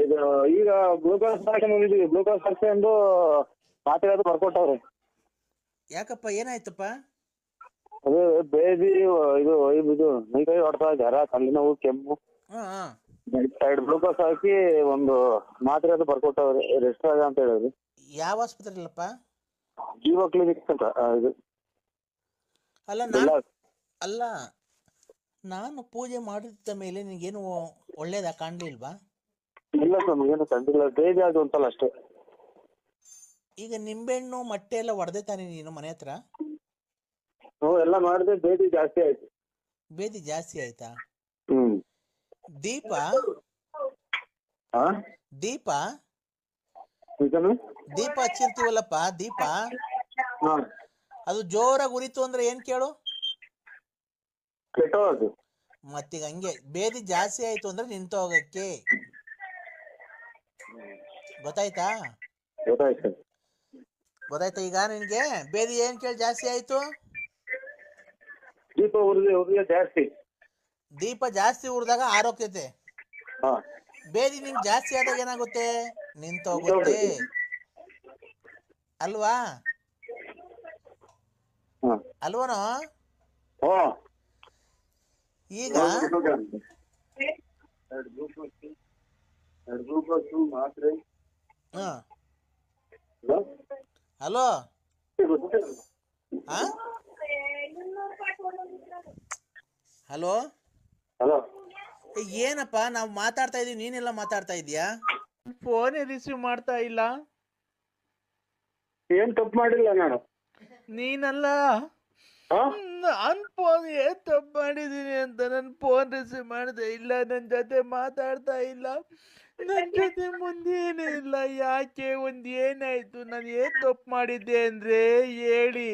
ಇದು ಈಗ ಗ್ಲೂಕೋಸ್ ಹಾಕೊಂಡು ಬಂದಿದ್ದೀವಿ. ಗ್ಲೂಕೋಸ್ ಹಾಕ್ಕೊಂಡು ಮಾತ್ರೆ ಅದು ಬರ್ಕೊಟ್ಟವ್ರೆ. ಯಾಕಪ್ಪ ಏನಾಯ್ತಪ್ಪ? ಅದು ಬೇದಿ ಇದು ಮೈಕೈ ಹೊಡ್ತಾ ಜ್ವರ, ಕಣ್ಣು ನೋವು, ಕೆಮ್ಮು. ಎರಡು ಗ್ಲೂಕೋಸ್ ಹಾಕಿ ಒಂದು ಮಾತ್ರೆ ಅದು ಬರ್ಕೊಟ್ಟವ್ರೆ. ರೆಸ್ಟ್ ಆಗ ಅಂತ ಹೇಳಿದ್ರು. ಯಾವ ಆಸ್ಪತ್ರೆ ಇಲ್ಲಪ್ಪ? ಜೀವ ಕ್ಲಿನಿಕ್ ಅಂತ ಇದು. ಅಲ್ಲ ನಾನು ಪೂಜೆ ಮಾಡಿದ ಮೇಲೆ ನಿನಗೇನು ಒಳ್ಳೇದಾ ಕಾಣ್ಲಿಲ್ವಾ? ಇಲ್ಲ ಸ್ವಾಮಿ, ಏನು ಕಂಡಿಲ್ಲ. ಬೇದಿ ಅದು ಅಂತಲ್ಲ ಅಷ್ಟೇ. ಈಗ ನಿಂಬೆಹಣ್ಣು ಮೊಟ್ಟೆ ಎಲ್ಲ ಹೊಡೆದೆ ತಾನೆ ನೀನು ಮನೆ ಹತ್ರ? ಎಲ್ಲ ಮಾಡಿದೆ, ಬೇದಿ ಜಾಸ್ತಿ ಆಯ್ತು. ಬೇದಿ ಜಾಸ್ತಿ ಆಯ್ತಾ? ದೀಪ ದೀಪ ದೀಪ ಹಚ್ಚಿರ್ತೀವಲ್ಲಪ್ಪ, ದೀಪ ಅದು ಜೋರಾಗಿ ಉರಿತು ಅಂದ್ರೆ ಏನ್ ಕೇಳು? ಕೆಟ್ಟೋದು. ಮತ್ತೀಗ ಹಂಗೆ ಬೇದಿ ಜಾಸ್ತಿ ಆಯ್ತು ಅಂದ್ರೆ ನಿಂತು ಹೋಗಕ್ಕೆ. ಗೊತ್ತಾಯ್ತಾ? ಗೊತ್ತಾಯ್ತಾ ಈಗ ನಿನ್ಗೆ? ಬೇದಿ ಏನ್ ಕೇಳಿ ಜಾಸ್ತಿ ಆಯ್ತು? ದೀಪ ಉರಿದ ಜಾಸ್ತಿ. ದೀಪ ಜಾಸ್ತಿ ಉರಿದಾಗ ಆರೋಗ್ಯತೆ. ಬೇದಿ ನಿಂಗೆ ಜಾಸ್ತಿ ಆದಾಗ ಏನಾಗುತ್ತೆ? ನಿಂತೋಗುತ್ತೆ ಅಲ್ವಾ? ಅಲ್ವನೋ? ಈಗ ಹಲೋ, ಹಲೋ ಹಲೋ, ಏನಪ್ಪ ನಾವು ಮಾತಾಡ್ತಾ ಇದೀವಿ, ನೀನೆಲ್ಲ ಮಾತಾಡ್ತಾ ಇದೀಯಾ? ಫೋನೇ ರಿಸೀವ್ ಮಾಡ್ತಾ ಇಲ್ಲ. ಏನ್ ತಪ್ಪು ಮಾಡಿಲ್ಲ ನಾನು. ನೀನಲ್ಲ, ನಾನ್ ಫೋನ್ ಏನ್ ತಪ್ಪು ಮಾಡಿದೀನಿ ಅಂತ ನನ್ ಫೋನ್ ರಿಸೀವ್ ಮಾಡದೆ ಇಲ್ಲ, ನನ್ ಜೊತೆ ಮಾತಾಡ್ತಾ ಇಲ್ಲ, ನನ್ ಜೊತೆ ಮುಂದೇನೇ ಇಲ್ಲ. ಯಾಕೆ? ಏನಾಯ್ತು? ನಾನು ಏನ್ ತಪ್ಪು ಮಾಡಿದ್ದೆ ಅಂದ್ರೆ ಹೇಳಿ.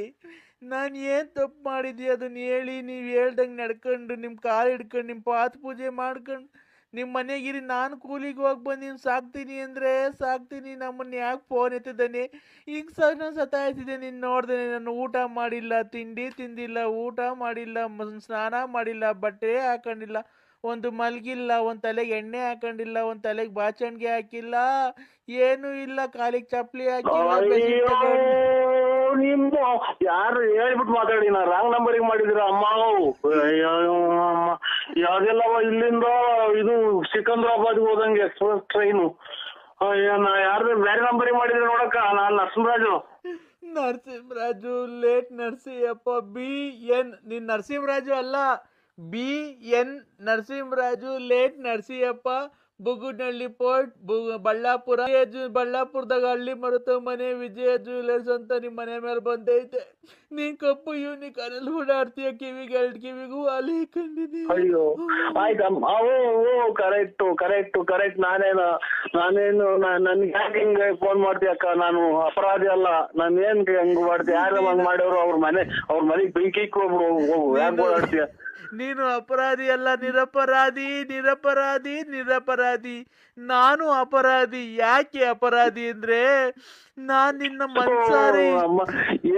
ನಾನು ಏನ್ ತಪ್ಪು ಮಾಡಿದ್ದೆ ಅದನ್ನ ಹೇಳಿ. ನೀವು ಹೇಳ್ದಂಗೆ ನಡ್ಕೊಂಡು ನಿಮ್ಮ ಕಾಲು ಹಿಡ್ಕೊಂಡು ನಿಮ್ಮ ಪಾದ ಪೂಜೆ ಮಾಡ್ಕೊಂಡು ನಿಮ್ಮ ಮನೆಗಿರಿ. ನಾನು ಕೂಲಿಗೆ ಹೋಗಿ ಬಂದು ಸಾಕ್ತೀನಿ ಅಂದರೆ ಸಾಕ್ತೀನಿ, ನಮ್ಮನ್ನು ಯಾಕೆ ಫೋನ್ ಎತ್ತಿದ್ದಾನೆ? ಈಗ ನಾನು ಸತಾಯಿಸಿದೆ. ನೀನು ನೋಡ್ದೆ, ನಾನು ಊಟ ಮಾಡಿಲ್ಲ, ತಿಂಡಿ ತಿಂದಿಲ್ಲ, ಊಟ ಮಾಡಿಲ್ಲ, ಸ್ನಾನ ಮಾಡಿಲ್ಲ, ಬಟ್ಟೆ ಹಾಕೊಂಡಿಲ್ಲ, ಒಂದು ಮಲಗಿಲ್ಲ, ಒಂದು ತಲೆಗೆ ಎಣ್ಣೆ ಹಾಕೊಂಡಿಲ್ಲ, ಒಂದು ತಲೆಗೆ ಬಾಚಣಿಗೆ ಹಾಕಿಲ್ಲ, ಏನೂ ಇಲ್ಲ, ಕಾಲಿಗೆ ಚಪ್ಪಲಿ ಹಾಕಿಲ್ಲ. ನಿಮ್ದು ಯಾರು ಹೇಳ್ಬಿಟ್ಟು ಮಾತಾಡಿ, ನಾ ರಾಂಗ್ ನಂಬರಿಗೆ ಮಾಡಿದಿರ ಅಮ್ಮ. ಯಾವ್ದೆಲ್ಲ ಇಲ್ಲಿಂದ ಇದು ಸಿಕಂದ್ರಾಬಾದ್ಗೆ ಹೋದಂಗೆ ಎಕ್ಸ್ಪ್ರೆಸ್ ಟ್ರೈನು. ಯಾರು ಬೇರೆ ನಂಬರಿಗೆ ಮಾಡಿದ್ರೆ ನೋಡಕ್ಕ. ನಾನು ನರಸಿಂಹರಾಜು ಲೇಟ್ ನರಸಿಂಹಪ್ಪ. BN ನೀನ್ ನರಸಿಂಹರಾಜು ಅಲ್ಲ, BN Narasimharaju late Narasimhappa. Bugunahalli post, Ballapura. ಬಳ್ಳಾಪುರದಾಗ ಹಳ್ಳಿ ಮರುತ ಮನೆ ವಿಜಯ ಜ್ಯುವೆಲರ್ಸ್ ಅಂತ ನಿಮ್ಮ ಮನೆ ಮೇಲೆ ಬಂದೈತೆ. ನೀನ್ ಕಪ್ಪು ಯೂನಿಕಾರ್ನಲ್ಲಿ ಓಡಾಡ್ತೀಯ, ಕಿವಿಗೆ 2 ಕಿವಿಗೂ ಅಲ್ಲಿ ಕಂಡಿದ್ದೀನಿ. ಅಯ್ಯೋ ಆಯ್ತಮ್ಮ. ಕರೆಕ್ಟ್. ನಾನೇನು ನನ್ಗೆ ಯಾಕೆ ಹಿಂಗೆ ಫೋನ್ ಮಾಡ್ತೀಯ ಅಕ್ಕ? ನಾನು ಅಪರಾಧಿ ಅಲ್ಲ. ನಾನು ಏನ್ ಹಂಗ್ ಮಾಡ್ತೀಯ? ಯಾರು ಹಂಗ್ ಮಾಡೋರು? ಅವ್ರ ಮನೆಗೆ ಬೆಂಕಿ ಹೋಗ್ಬಿಡು. ಯಾಕೆ ಓಡಾಡ್ತೀಯ? ನೀನು ಅಪರಾಧಿ ಅಲ್ಲ, ನಿರಪರಾಧಿ. ನಾನು ಅಪರಾಧಿ. ಯಾಕೆ ಅಪರಾಧಿ ಅಂದ್ರೆ ನಾನ್ ನಿನ್ನ ಮನ್ಸಾರಿ.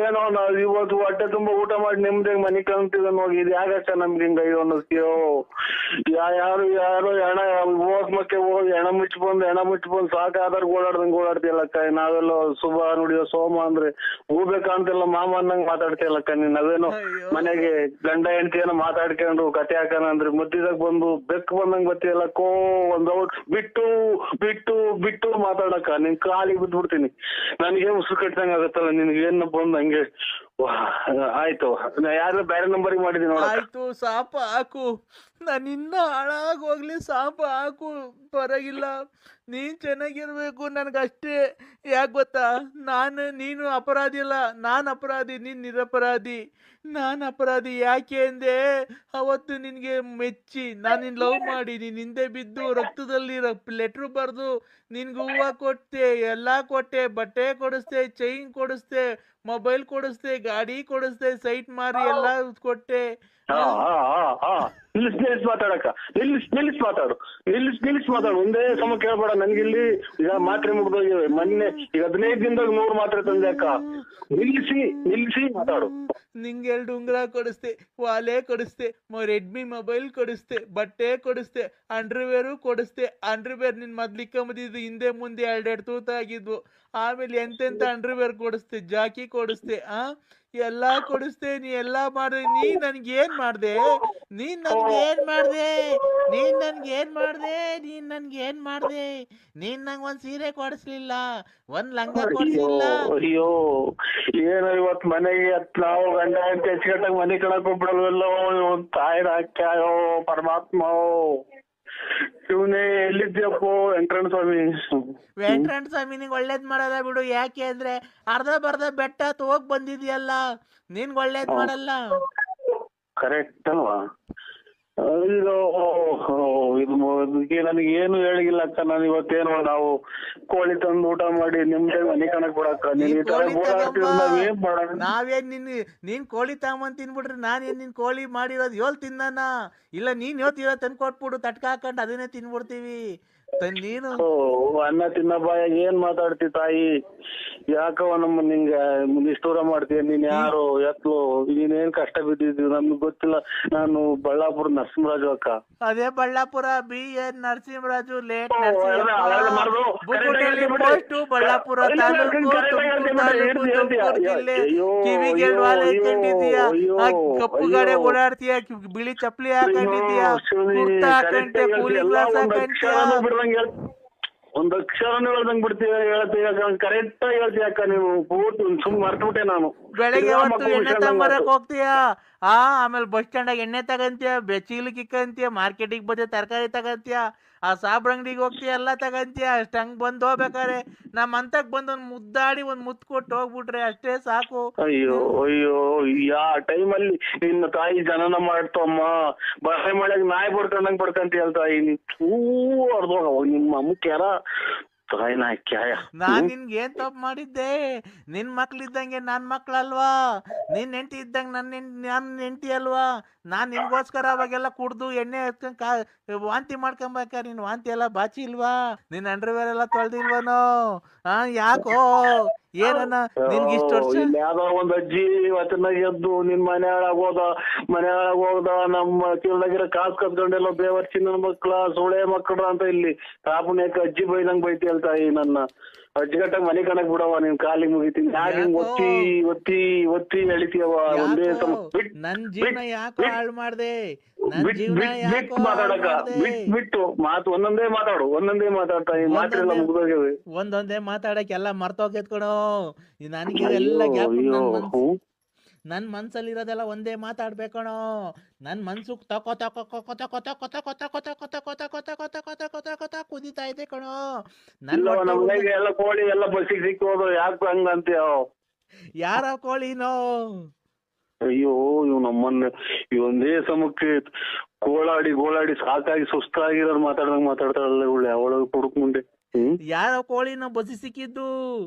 ಏನೋ ನಾವ್ ಇವತ್ತು ಹೊಟ್ಟೆ ತುಂಬಾ ಊಟ ಮಾಡಿ ನೆಮ್ಮದಿಯಾಗಿ ಮನೆ ಕಾಣ್ತಿದ ನೋಡಿ. ಇದು ಯಾಕಕ್ಕ ನಮ್ಗೆ ಹಿಂಗ ಅನ್ನಿಸ್ತೀಯೋ? ಯಾರು ಹೆಣ ಹೋಗ್ಮಕ್ಕೆ ಹೋಗಿ ಹೆಣ ಮುಚ್ಚಿಬಂದು ಸಾಕಾದಾಗ ಓಡಾಡ್ತಿಯಲ್ಲಕ್ಕ. ನಾವೆಲ್ಲ ಶುಭ ನುಡಿಯೋ ಸೋಮ ಅಂದ್ರೆ ಹೂಬೆ ಕಾಣ್ತಿಲ್ಲ, ಮಾಮ ಅನ್ನಂಗ್ ಮಾತಾಡ್ತಿಯಲ್ಲಕ್ಕ. ನೀನ್ ಅದೇನೋ ಮನೆಗೆ ಗಂಡ ಹೆಂಡತಿ ಏನೋ ಮಾತಾಡ್ಕೊಂಡು ಕತೆ ಹಾಕೋಣ ಅಂದ್ರೆ ಮುದ್ದಿದಾಗ ಬಂದು ಬೆಕ್ಕು ಬಂದಂಗ್ ಬತ್ತಿಯಲ್ಲಕ್ಕೋ. ಒಂದ್ ಔಟ್ ಬಿಟ್ಟು ಮಾತಾಡಕ್ಕ. ನಿನ್ ಕಾಲಿಗೆ ಬಿದ್ಬಿಡ್ತೀನಿ. ನನಗೆ ಉಸಿರು ಕಟ್ಟಂಗ ಆಗತ್ತಲ್ಲ ನಿನ್ಗೆ. ಏನ ಬಂದ್ ಹಂಗೆ ಆಯ್ತು. ಯಾರು ಬೇರೆ ನಂಬರಿಗೆ ಮಾಡಿದೀನಿ ನೋಡ. ಆಯ್ತು, ಸಾಪ ಹಾಕು. ನಾನು ಇನ್ನ ಹಾಳಾಗೋಗ್ಲಿ, ಸಾಪ ಹಾಕು, ಪರವಾಗಿಲ್ಲ. ನೀನ್ ಚೆನ್ನಾಗಿರ್ಬೇಕು, ನನ್ಗಷ್ಟೇ. ಯಾಕೆ ಗೊತ್ತಾ? ನೀನು ಅಪರಾಧಿ ಅಲ್ಲ, ನಾನು ಅಪರಾಧಿ, ನೀನ್ ನಿರಪರಾಧಿ. ನಾನು ಅಪರಾಧಿ. ಯಾಕೆ ಅಂದೆ? ಅವತ್ತು ನಿನ್ಗೆ ಮೆಚ್ಚಿ ನಾನು ನಿನ್ ಲವ್ ಮಾಡಿ ನೀನ್ ಹಿಂದೆ ಬಿದ್ದು ರಕ್ತದಲ್ಲಿ ಲೆಟ್ರು ಬರೆದು ನಿನ್ಗೆ ಹೂವು ಕೊಟ್ಟೆ, ಎಲ್ಲ ಕೊಟ್ಟೆ, ಬಟ್ಟೆ ಕೊಡಿಸ್ದೆ, ಚೈನ್ ಕೊಡಿಸ್ದೆ, ಮೊಬೈಲ್ ಕೊಡಿಸ್ದೆ, ಗಾಡಿ ಕೊಡಿಸ್ದೆ, ಸೈಟ್ ಮಾರಿ ಎಲ್ಲ ಕೊಟ್ಟೆ. ಹಾ ಹಾ ಹಾ ಹಾ ನಿಲ್ಲಿಸ್ ಮಾತಾಡಕ್ಕ, ನಿಲ್ಲಿಸ್ ಮಾತಾಡು, ನಿಲ್ಲಿಸ್ ಮಾತಾಡು. ಒಂದೇ ಸಮ ಕೇಳ್ಬೇಡ ನನ್ಗಿಲ್ಲಿ. ಈಗ ಮಾತ್ರೆ ಮುಗ್ದೋಗಿವೆ ಮೊನ್ನೆ, ಈಗ 15 ದಿನದಾಗ 100 ಮಾತ್ರೆ ತಂದೆ ಅಕ್ಕ. ನಿಲ್ಲಿಸಿ ಮಾತಾಡು. ನಿಂಗೆ 2 ಉಂಗುರ ಕೊಡಿಸ್ತೆ, ವಾಲೆ ಕೊಡಿಸ್ತೆ, ರೆಡ್ಮಿ ಮೊಬೈಲ್ ಕೊಡಿಸ್ತೆ, ಬಟ್ಟೆ ಕೊಡಿಸ್ತೆ, ಅಂಡರ್ವೇರು ಕೊಡಿಸ್ತೆ. ಅಂಡರ್ವೇರ್ ನಿನ್ ಮೊದ್ಲಿಕ್ಕಂಬದಿದ್ದು ಹಿಂದೆ ಮುಂದೆ 2 ತೂತ ಆಗಿದ್ವು. ಆಮೇಲೆ ಎಂತೆಂತ ಅಂಡರ್ವೇರ್ ಕೊಡಿಸ್ತೆ, ಜಾಕಿ ಕೊಡಿಸ್ತೆ, ಎಲ್ಲಾ ಕೊಡಿಸ್ತೆ. ನೀ ಎಲ್ಲಾ ಮಾಡ್ದೆ. ನೀನ್ ನನ್ಗೇನ್ ಮಾಡ್ದೆ? ನೀನ್ ನನ್ಗೇನ್ ಮಾಡ್ದೆ? ನೀನ್ ನಂಗ್ ಒಂದ್ ಸೀರೆ ಕೊಡಿಸ್ಲಿಲ್ಲ, ಒಂದ್ ಲಂಗ ಕೊಡಿಸ್ಲಿಲ್ಲ. ಅಯ್ಯೋ ಏನೋ ಇವತ್ ಮನೆಗೆ ನಾವು ಗಂಡ ಅಂತ ಹೆಚ್ಚುಕಟ್ಟಾಗ ಮನೆ ಕಣಕ್ ಹೋಗ್ಬಿಡಲ್ವಲ್ಲೋ. ತಾಯಿನ ಹಾಕ್ಯಾಯೋ ಪರಮಾತ್ಮ. ಶಿವನೇ ಎಲ್ಲಿದ್ಯಪ್ಪೋ ವೆಂಕಟರಮಣ ಸ್ವಾಮಿ. ವೆಂಕಟರಮಣ ಸ್ವಾಮಿ ನಿಂಗೆ ಒಳ್ಳೇದ್ ಮಾಡಲ್ಲ ಬಿಡು. ಯಾಕೆ ಅಂದ್ರೆ ಅರ್ಧ ಬರ್ಧ ಬೆಟ್ಟ ಹೋಗ್ ಬಂದಿದ್ಯಲ್ಲ, ನಿನ್ಗೆ ಒಳ್ಳೇದ್ ಮಾಡಲ್ಲ. ಕರೆಕ್ಟ್ ಅಲ್ವಾ? ಇದು ನನಗೆ ಏನು ಹೇಳಿಲ್ಲ ಅಕ್ಕ. ನಾನು ಇವತ್ತೇನು ನಾವು ಕೋಳಿ ತಂದು ಊಟ ಮಾಡಿ ನಿಮ್ದೆ ಮನೆ ಕಣಕ್ ಬಿಡಕ್ಕ. ನಾವೇನ್ ನೀನ್ ಕೋಳಿ ತಗೊಂಬಂದ್ ತಿನ್ಬಿಟ್ರಿ, ನಾನೇನ್ ನಿನ್ ಕೋಳಿ ಮಾಡಿರೋದು ಯೋಲ್ ತಿನ್ನಾನ? ಇಲ್ಲ ನೀನ್ ಯೋತಿರೋ ತಂದು ಕೊಟ್ಬಿಡು, ತಟ್ಕ ಹಾಕೊಂಡು ಅದನ್ನೇ ತಿನ್ಬಿಡ್ತೀವಿ. ನೀನು ಅನ್ನ ತಿನ್ನ ಬಾಯಾಗ ಏನ್ ಮಾತಾಡ್ತಿ ತಾಯಿ? ಯಾಕವ ನಮ್ಮ ನಿಂಗೆ ನಿಷ್ಠೂರ ಮಾಡ್ತೀಯ? ನೀನ್ ಯಾರು ಎತ್ಲು? ನೀನೇನ್ ಕಷ್ಟ ಬಿದ್ದಿದ್ದೀವಿ ನಮ್ಗೆ ಗೊತ್ತಿಲ್ಲ. ನಾನು ಬಳ್ಳಾಪುರ ನರಸಿಂಹರಾಜು ಅಕ್ಕ. ಅದೇ Ballapura BN Narasimharaju, late post, Ballapura taluk, Tumakuru ಜಿಲ್ಲೆ. ಕಿವಿಗೆ ವಾಲೆ ಹಾಕೊಂಡಿದೀಯ, ಕಪ್ಪು ಗಾಡೆ ಓಡಾಡ್ತೀಯ, ಬಿಳಿ ಚಪ್ಪಲಿ ಹಾಕೊಂಡಿದೀಯ, ಕುರ್ತಾ ಹಾಕೊಂಡೆ, ಕೂಲಿ ಗ್ಲಾಸ್ ಹಾಕೊಂಡ್ತೀಯ. ಒಂದ್ ಅಕ್ಷರನೂ ಹೇಳ್ದಂಗ್ ಬಿಡ್ತೀವಿ, ಹೇಳ್ತೀವಿ. ಕರೆಕ್ಟ್ ಆಗಿ ಹೇಳ್ತೀಯ ಅಕ್ಕ. ನೀವು ಪೂರ್ತಿ ಸುಮ್ ಮರ್ತ್ಬಿಟ್ಟೆ ನಾನು. ಬೆಳಗ್ಗೆ ಹೊತ್ತು ಎಣ್ಣೆ ತಗೊಂಬರಕ್ ಹೋಗ್ತೀಯ, ಆಮೇಲೆ ಬಸ್ ಸ್ಟ್ಯಾಂಡಾಗ ಎಣ್ಣೆ ತಗಂತೀಯ, ಚೀಲ ಕಿಕ್ಕಂತೀಯ, ಮಾರ್ಕೆಟಿಗೆ ಬಂದ ತರಕಾರಿ ತಗಂತೀಯ, ಆ ಸಾಬ್ರ ಅಂಗಡಿಗೆ ಹೋಗ್ತೀಯ, ಎಲ್ಲ ತಗಂತೀಯ. ಅಷ್ಟ ಹಂಗ್ ಬಂದ್ ಹೋಗ್ಬೇಕಾರೆ ನಮ್ಮ ಅಂತಕ್ ಬಂದ್ ಒಂದ್ ಮುದ್ದಾಡಿ ಒಂದ್ ಮುತ್ತು ಕೊಟ್ಟು ಹೋಗ್ಬಿಟ್ರೆ ಅಷ್ಟೇ ಸಾಕು. ಅಯ್ಯೋ ಅಯ್ಯೋ, ಯಾ ಟೈಮಲ್ಲಿ ನಿನ್ನ ತಾಯಿ ಜನನ ಮಾಡ್ತಮ್ಮ. ಬರೆ ಮಳೆಗ್ ನಾಯಿ ಬಡ್ಕೊಂಡಂಗ್ ಬಡ್ಕಂತೀಯ ತಾಯಿ. ಅರ್ಧೋಗ ನಿಮ್ಮ ಮುಖ್ಯಾರ ತಾಯಿ ನಾಯ್ಕ್ಯಾಯ. ನಾನ್ ನಿನ್ಗೆ ಏನ್ ತಪ್ಪು ಮಾಡಿದ್ದೆ? ನಿನ್ ಮಕ್ಳಿದ್ದಂಗೆ ನನ್ ಮಕ್ಳಲ್ವಾ? ನಿನ್ ಹೆಂಡತಿ ಇದ್ದಂಗೆ ನನ್ ಹೆಂಡತಿ ಅಲ್ವಾ? ನಾನ್ ನಿನ್ಗೋಸ್ಕರ ಅವಾಗೆಲ್ಲ ಕುಡ್ದು ಎಣ್ಣೆ ವಾಂತಿ ಮಾಡ್ಕೊಂಬಾಕ. ನಿನ್ ವಾಂತಿ ಎಲ್ಲ ಬಾಚಿ ಇಲ್ವಾ? ನಿನ್ ಅಂಡರ್ವೇರ್ ಎಲ್ಲ ತೊಳ್ದಿಲ್ವನೋ? ಯಾಕೋ ಏನನ್ನ ನಿನ್ಗೆ ಇಷ್ಟ ವರ್ಷ? ಯಾವ್ದೋ ಒಂದ್ ಅಜ್ಜಿ ವಚನಾಗ ಎದ್ದು ನಿನ್ ಮನೆ ಹಾಳಾಗೋದ ನಮ್ಮ ಕಿಲ್ದಾಗಿರೋ ಕಾಸ್ ಕತ್ಕೊಂಡೆಲ್ಲ ಬೇವರ್ ಚಿನ್ನ ಮಕ್ಳ ಸುಳೆ ಮಕ್ಕಳ ಅಂತ ಇಲ್ಲಿ ಕಾಪುಣ್ಯಕ್ಕೆ ಅಜ್ಜಿ ಬೈದಂಗ್ ಬೈತಿ ಹೇಳ್ತಾಯಿ. ನನ್ನ ಅಜ್ಜಿಗಟ್ಟಾಗ ಮನೆ ಕಣಕ್ ಬಿಡವ, ನಿನ್ ಕಾಲಿಗೆ ಮುಗಿತೀನಿ. ಯಾಕೆ ಹಿಂಗ್ ಒತ್ತಿ ಒತ್ತಿ ಒತ್ತಿ ಎಳಿತೀಯವ ಒಂದೇ ಸಮ? ನನ್ ಜೀವನ ಯಾಕೋ ಹಾಳು ಮಾಡ್ದೆ? ಬಿಟ್ಟು ಮಾತಾಡಕ, ಬಿಟ್ಟು ಮಾತು ಒಂದೊಂದೇ ಮಾತಾಡು, ಒಂದೊಂದೇ ಮಾತಾಡ್ತಾ. ಈ ಮಾತ್ರೆಲ್ಲ ಮುಗ್ದೋಗ್ಯವೆ. ಒಂದೊಂದೇ ಮಾತಾಡಕ್ ಎಲ್ಲ ಮರ್ತೋಗ್ಯತ್ಕೊಣೋ. ನನಗೆ ಎಲ್ಲ ಗ್ಯಾಪ್. ನನ್ ಮನ್ಸಲ್ಲಿರೋದೆಲ್ಲ ಒಂದೇ ಮಾತಾಡ್ಬೇಕಣೋ. ನನ್ ಮನ್ಸು ತಕೋ ತಕೋ ಕೊತ ಕೊತ ಕೊತ ಕೊತ ಕೊತ ಕೊತ ಕೊತ ಕೊತ ಕೊತ ಕೊತ ಕೊತ ಕೊತ ಕುದಿತಾ ಇದೆ ಕಣೋ. ಎಲ್ಲ ಕೋಳಿ ಎಲ್ಲ ಬಸ್ಸಿಗೆ ಸಿಕ್ಕೋದು. ಯಾಕೆ ಹಂಗಂತೀಯ? ಯಾರ ಕೋಳಿನೋ? ಅಯ್ಯೋ ಇವ್ ನಮ್ಮನ್ನ ಒಂದೇ ಸಮಕ್ಕೆ ಗೋಳಾಡಿ ಸಾಕಾಗಿ ಸುಸ್ತಾಗಿರೋರು ಮಾತಾಡ್ದಂಗ್ ಮಾತಾಡ್ತಾರಲ್ಲ ಇವಳು. ಅವಳಗ ಕೊಡುಕ್ ಮುಂದೆ ಯಾರ ಕೋಳಿನೋ ಬಸ್ಸಿ ಸಿಕ್ಕಿದ್ದು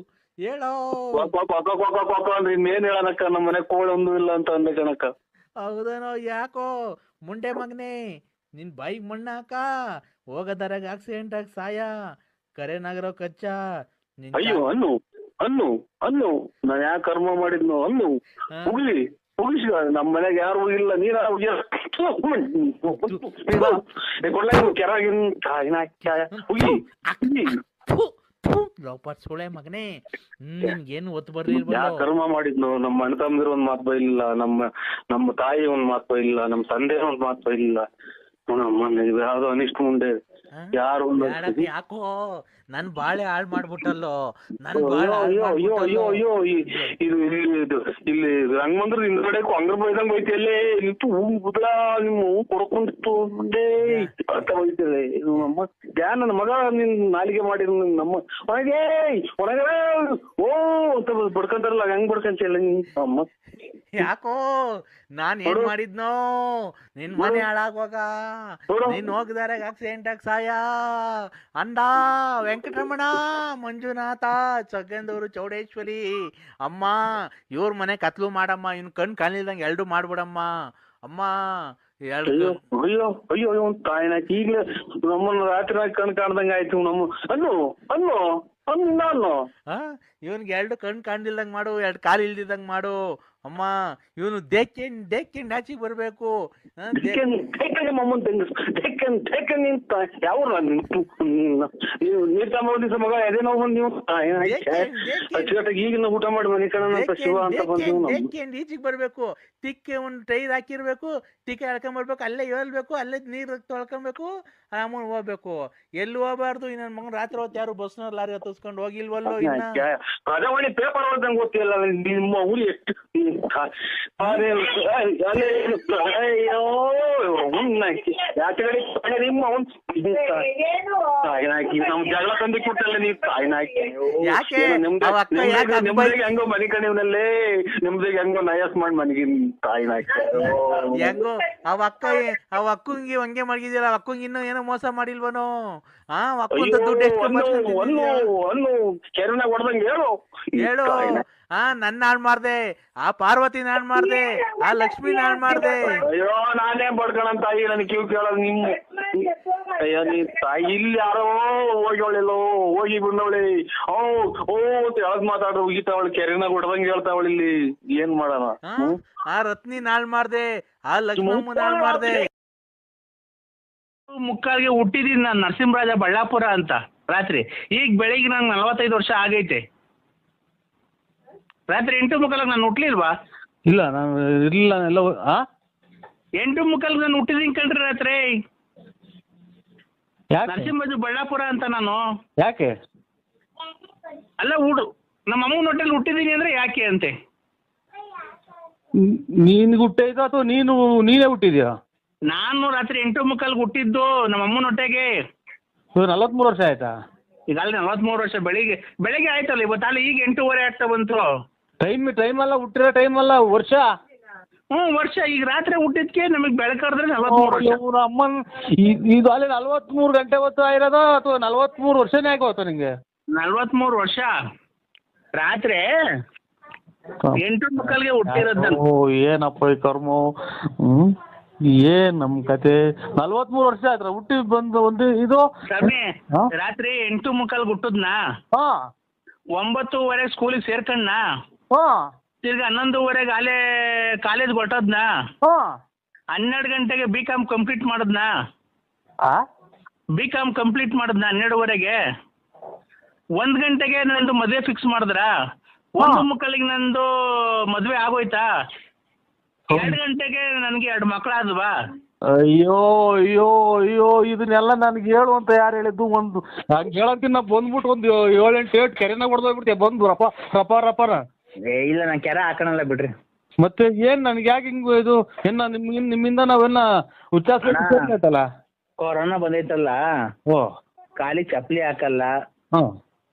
ಹೇಳೋ. ಅಂದ್ರೆ ಇನ್ನೇನ್ ಹೇಳನಕ್ಕ? ನಮ್ಮ ಮನೆ ಕೋಳಿ ಒಂದು ಇಲ್ಲ ಅಂತ ಅಂದೆ ಕಣಕ್ಕ. ಹೌದನೋ? ಯಾಕೋ ಮುಂಡೆ ಮಗನೇ, ನಿನ್ ಬೈಕ್ ಮಣ್ಣಾಕ ಹೋಗದರಾಗ ಆಕ್ಸಿಡೆಂಟ್ ಆಗಿ ಸಾಯ ಕರೆನಾಗರೋ ಕಚ್ಚ. ಅಯ್ಯೋ ಅನ್ನು ಅನ್ನು ಅನ್ನು ನಾನ್ ಯಾಕೆ ಕರ್ಮ ಮಾಡಿದ್ನು? ಅನ್ನು ಮುಗಿಸಿ ನಮ್ಮ ಮನೆಗೆ ಯಾರು ಇಲ್ಲ. ನೀರ ಸುಳೆ ಮಗನೇ, ನಿನ್ಗೇನು ಒತ್ತು ಬರ್ಲಿಲ್ಲ. ಯಾ ಕರ್ಮ ಮಾಡಿದ್ನು? ನಮ್ಮ ಅಣ್ಣ ತಮ್ಮದಿರ ಒಂದ್ ಮಾತು ಬೈಲಿಲ್ಲ, ನಮ್ಮ ತಾಯಿ ಒಂದ್ ಮಾತು ಬೈಲಿಲ್ಲ, ನಮ್ಮ ತಂದೆ ಒಂದ್ ಮಾತು ಬೈಲಿಲ್ಲ. ಯಾವ್ದೋ ಅನಿಷ್ಟ ಮುಂದೆ ಯಾರು ಯಾಕೋ ನನ್ ಬಾಳೆ ಹಾಳು ಮಾಡ್ಬಿಟ್ಟಲ್ಲೋ. ಅಯ್ಯೋ ಇಲ್ಲಿ ರಂಗಮಂದ್ರ ಹಿಂದ್ಗಡೆ ಅಂಗ್ರ ಬೈದಂಗ್ ಬೈತಿಯಲ್ಲೇ ಇತ್ತು ಬುದ್ಳ ನಿಮ್ಮ ಕೊಡ್ಕೊಂಡಿತ್ತು ಮುಂದೆ ಅಂತ ಬೈತೇವೆ. ನಮ್ಮ ನನ್ನ ಮಗ ನಿನ್ ನಾಲಿಗೆ ಮಾಡಿದ್ ನಮ್ಮ ಒಳಗೆ ಓ ಅಂತ ಬಡ್ಕೊಂತಾರಲ್ಲ, ಹೆಂಗ್ ಬಡ್ಕಂತಿಯಲ್ಲ ಅಮ್ಮ? ಯಾಕೋ ನಾನ್ ಏನ್ ಮಾಡಿದ್ನೋ? ನಿನ್ ಮನೆ ಹಾಳಾಗುವಾಗ ನೀನ್ ಹೋಗದಾರಾಗ ಆಕ್ಸಿಡೆಂಟ್ ಆಗಿ ಸಾಯ ಅಂದ ವೆಂಕಟರಮಣ, ಮಂಜುನಾಥ, ಸಗ್ಗಂದೂರು, ಚೌಡೇಶ್ವರಿ ಅಮ್ಮ ಇವ್ರ ಮನೆ ಕತ್ಲು ಮಾಡಮ್ಮ, ಇವ್ನ ಕಣ್ ಕಾಣಿಲ್ದಂಗೆ ಎರಡು ಮಾಡ್ಬಿಡಮ್ಮ ಅಮ್ಮ ಎರಡು ಅಯ್ಯೋ ಅಯ್ಯೋ ಅಯ್ಯೋ ಅಯ್ಯೋ ತಾಯಿನಾಕಿ ಈಗಲೇ ನಮ್ಮನ್ನ ರಾತ್ರಿ ಕಣ್ ಕಾಣ್ದಂಗ ಆಯ್ತು ನಮ್ಮ ಅನ್ನು ಅನ್ನು ಅನ್ನು ನಾನು ಇವನ್ಗೆ ಎರಡು ಕಣ್ ಕಾಣ್ದಿಲ್ದಂಗ್ ಮಾಡು, ಎರಡು ಕಾಲು ಇಲ್ದಿದ್ದಂಗ್ ಮಾಡು ಅಮ್ಮ. ಇವನು ದೇಕ್ಕೆಂಡ್ ಆಚೆಗೆ ಬರ್ಬೇಕು. ಯಾವ ನೀರ್ ತಗೊಂಡಿದ್ದ ಮಗ ಎದೇನೋ ಬಂದ್ ನೀವು ಈಗಿನ ಊಟ ಮಾಡಿ ಮನೆ ಕಣ ಶಿವ ಅಂತ ದೇಕ್ಕೆಂಡ್ ಈಚೆಗೆ ಬರ್ಬೇಕು. ತಿಕ್ಕೆ ಒಂದು ಟೈರ್ ಹಾಕಿರ್ಬೇಕು, ತಿಕ್ಕೆ ಎಳ್ಕೊಂಬರ್ಬೇಕು, ಅಲ್ಲೇ ಹೇಳ್ಬೇಕು, ಅಲ್ಲೇ ನೀರು ತೊಳ್ಕೊಬೇಕು, ಆಮೇಲೆ ಹೋಗ್ಬೇಕು. ಎಲ್ಲಿ ಹೋಗ್ಬಾರ್ದು. ನನ್ನ ಮಗನ ರಾತ್ರಿ ಹೊತ್ತು ಯಾರು ಬಸ್ನ ಲಾರಿ ಹತ್ತಿಸ್ಕೊಂಡು ಹೋಗಿಲ್ವಲ್ಲೋ ಇನ್ನ. ಅದೇ ಒಳ್ಳೆ ಪೇಪರ್ ಓದಂಗೆ ಗೊತ್ತಿಲ್ಲ ನಿಮ್ಮ ಊರಿ ಎಷ್ಟು ನಿಮ್ಮ ನಮ್ ಜಗಳ ತಂದಿ ಕೊಟ್ಟಲ್ಲ ನೀವು ತಾಯಿನಾಕಿ. ನಿಮ್ದಿಗೆ ಹೆಂಗೋ ಮನೆ ಕಣಿವ್ನಲ್ಲೇ ನಿಮ್ದಿಗೆ ಹೆಂಗೋ ನಯಸ್ ಮಾಡಿ ಮನೆಗೆ ತಾಯಿನಾಕಿ ಹೆಂಗೋ ಅವ ಅಕ್ಕಂಗೆ ಹಂಗೆ ಮಡಗಿದಿಲ್ಲ. ಅಕ್ಕಂಗೆ ಇನ್ನೂ ಏನೋ ಮೋಸ ಮಾಡಿಲ್ವನೋ? ಅಕ್ಕಂತ ದುಡ್ಡು ಕೆರೆನಾಗ ಹೊಡೆದಂಗೆ ಹೇಳು. ನನ್ನ ಹಾಳು ಮಾಡ್ದೆ, ಆ ಪಾರ್ವತಿ ಹಾಳು ಮಾಡ್ದೆ, ಆ ಲಕ್ಷ್ಮಿ ಹಾಳು ಮಾಡ್ದೆ. ಅಯ್ಯೋ ನಾನೇ ಬಡ್ಕಣಂತ ತಾಯಿ ನನ್ ಕಿವ್ ಕೇಳೋದು ನಿಮ್ಮ. ಅಯ್ಯೋ ನೀ ತಾಯಿ ಇಲ್ಲಿ ಯಾರೋ ಹೋಗ್ಯವಳೆಲ್ಲೋ ಹೋಗಿ ಬಿಡವಳಿ ಯಾವ್ದು ಮಾತಾಡ್ರು ಹೋಗಿತಾವಳು ಕೆರೆನಾಗ ಹೊಡೆದಂಗೆ ಹೇಳ್ತಾವಳು. ಇಲ್ಲಿ ಏನ್ ಮಾಡೋಣ? ಆ ರತ್ನಿ ಹಾಳು ಮಾಡ್ದೆ, ಆ ಲಕ್ಷ್ಮಮ್ಮನ ಹಾಳು ಮಾಡ್ದೆ. ಮುಕ್ಕಾಲ್ಗೆ ಹುಟ್ಟಿದೀನಿ ನಾನು ನರಸಿಂಹರಾಜ ಬಳ್ಳಾಪುರ ಅಂತ ರಾತ್ರಿ. ಈಗ ಬೆಳಿಗ್ಗೆ ನಂಗೆ 45 ವರ್ಷ ಆಗೈತೆ. ರಾತ್ರಿ 8:45 ನಾನು ಹುಟ್ಲಿಲ್ವಾ? ಇಲ್ಲ ನಾನು ಇರಲಿಲ್ಲ. ಎಲ್ಲ 8:45 ನಾನು ಹುಟ್ಟಿದೀನಿ ಕಣ್ರಿ ರಾತ್ರಿ. ಯಾಕೆ? ನರಸಿಂಹರಾಜ ಬಳ್ಳಾಪುರ ಅಂತ ನಾನು. ಯಾಕೆ? ಅಲ್ಲ ನಮ್ಮ ಅಮ್ಮನ ಹೊಟ್ಟೆಲಿ ಹುಟ್ಟಿದೀನಿ ಅಂದ್ರೆ ಯಾಕೆ ಅಂತೆ. ನಿನ್ಗೆ ಹುಟ್ಟಿದ ಅಥವಾ ನೀನೇ ಹುಟ್ಟಿದ್ಯಾ? ನಾನು ರಾತ್ರಿ 8:45 ಹುಟ್ಟಿದ್ದು ನಮ್ಮ ಅಮ್ಮನ ಹೊಟ್ಟೆಗೆ. 43 ವರ್ಷ ಆಯ್ತಾ? ಈಗ ಅಲ್ಲಿ 43 ವರ್ಷ. ಬೆಳಿಗ್ಗೆ ಆಯ್ತಲ್ಲ ಇವತ್ತಲ್ಲಿ. ಈಗ 8:15 ಆಗ್ತಾ ಬಂತು. ಟೈಮ್ ಅಲ್ಲ, ಹುಟ್ಟಿರೋ ಟೈಮ್ ಅಲ್ಲ, ವರ್ಷ. ವರ್ಷ. ಈಗ ರಾತ್ರಿ ಹುಟ್ಟಿದ್ಕೆ ನಮಗೆ ಬೆಳಕಾದ್ರೆ 43 ವರ್ಷ. ಅಮ್ಮನ್ ಇದು ಅಲ್ಲಿ 43 ಗಂಟೆ ಹೊತ್ತು ಆಗಿರೋದ ಅಥವಾ 43 ವರ್ಷನೇ ಆಗೋತ ನಿಂಗೆ? 43 ವರ್ಷ. ರಾತ್ರಿ 8:45ಗೆ ಹುಟ್ಟಿರೋದು. ಏನಪ್ಪ ಈ ಕರ್ಮ. ಏನ್ ನಮ್ ಕತೆ. 43 ವರ್ಷ ಆಯ್ತು ಹುಟ್ಟಿ ಬಂದು ಒಂದು ಇದು ರಾತ್ರಿ 8:45 ಹುಟ್ಟದ್ನಾ. 9:15 ಸ್ಕೂಲಿಗೆ ಸೇರ್ಕಣ್ಣ. ತಿರ್ಗಿ 11:15 ಅಲ್ಲೇ ಕಾಲೇಜ್ ಹೊಟ್ಟದ್ನಾ. 12 ಗಂಟೆಗೆ B.Com ಕಂಪ್ಲೀಟ್ ಮಾಡದ್ನಾ. B.Com complete ಮಾಡದ್ನಾ 12:15ಗೆ. 1 ಗಂಟೆಗೆ ನಂದು ಮದುವೆ ಫಿಕ್ಸ್ ಮಾಡಿದ್ರ. 1:45 ನಂದು ಮದುವೆ ಆಗೋಯ್ತಾ. 2 ಗಂಟೆಗೆ ನನಗೆ 2 ಮಕ್ಕಳಾದ್ವಾ. ಅಯ್ಯೋ ಅಯ್ಯೋ ಅಯ್ಯೋ ಇದನ್ನೆಲ್ಲ ನನ್ಗೆ ಹೇಳು ಅಂತ ಯಾರು ಹೇಳಿದ್ದು? ಒಂದು ಹಂಗೆ ಹೇಳಂತೀನಿ ನಾ ಬಂದ್ಬಿಟ್ಟು ಒಂದು 7-8 ಕೆರೆನಾಗ ಹೊಡೆದೋಗ್ಬಿಡ್ತೀಯ ಬಂದು ರಪಾರ. ಇಲ್ಲ ನಾನು ಕೆರೆ ಹಾಕೋಣಲ್ಲ ಬಿಡ್ರಿ. ಮತ್ತೆ ಏನ್ ನನ್ಗೆ ಯಾಕೆ ಹಿಂಗು ಇದು ನಿಮ್ಮಿಂದ ನಾವೆಲ್ಲ ಉಚ್ಚಾರಿಸಲ್ಲ. ಕೊರೋನಾ ಬಂದೈತಲ್ಲ, ಕಾಲಿಗೆ ಚಪ್ಪಲಿ ಹಾಕಲ್ಲ,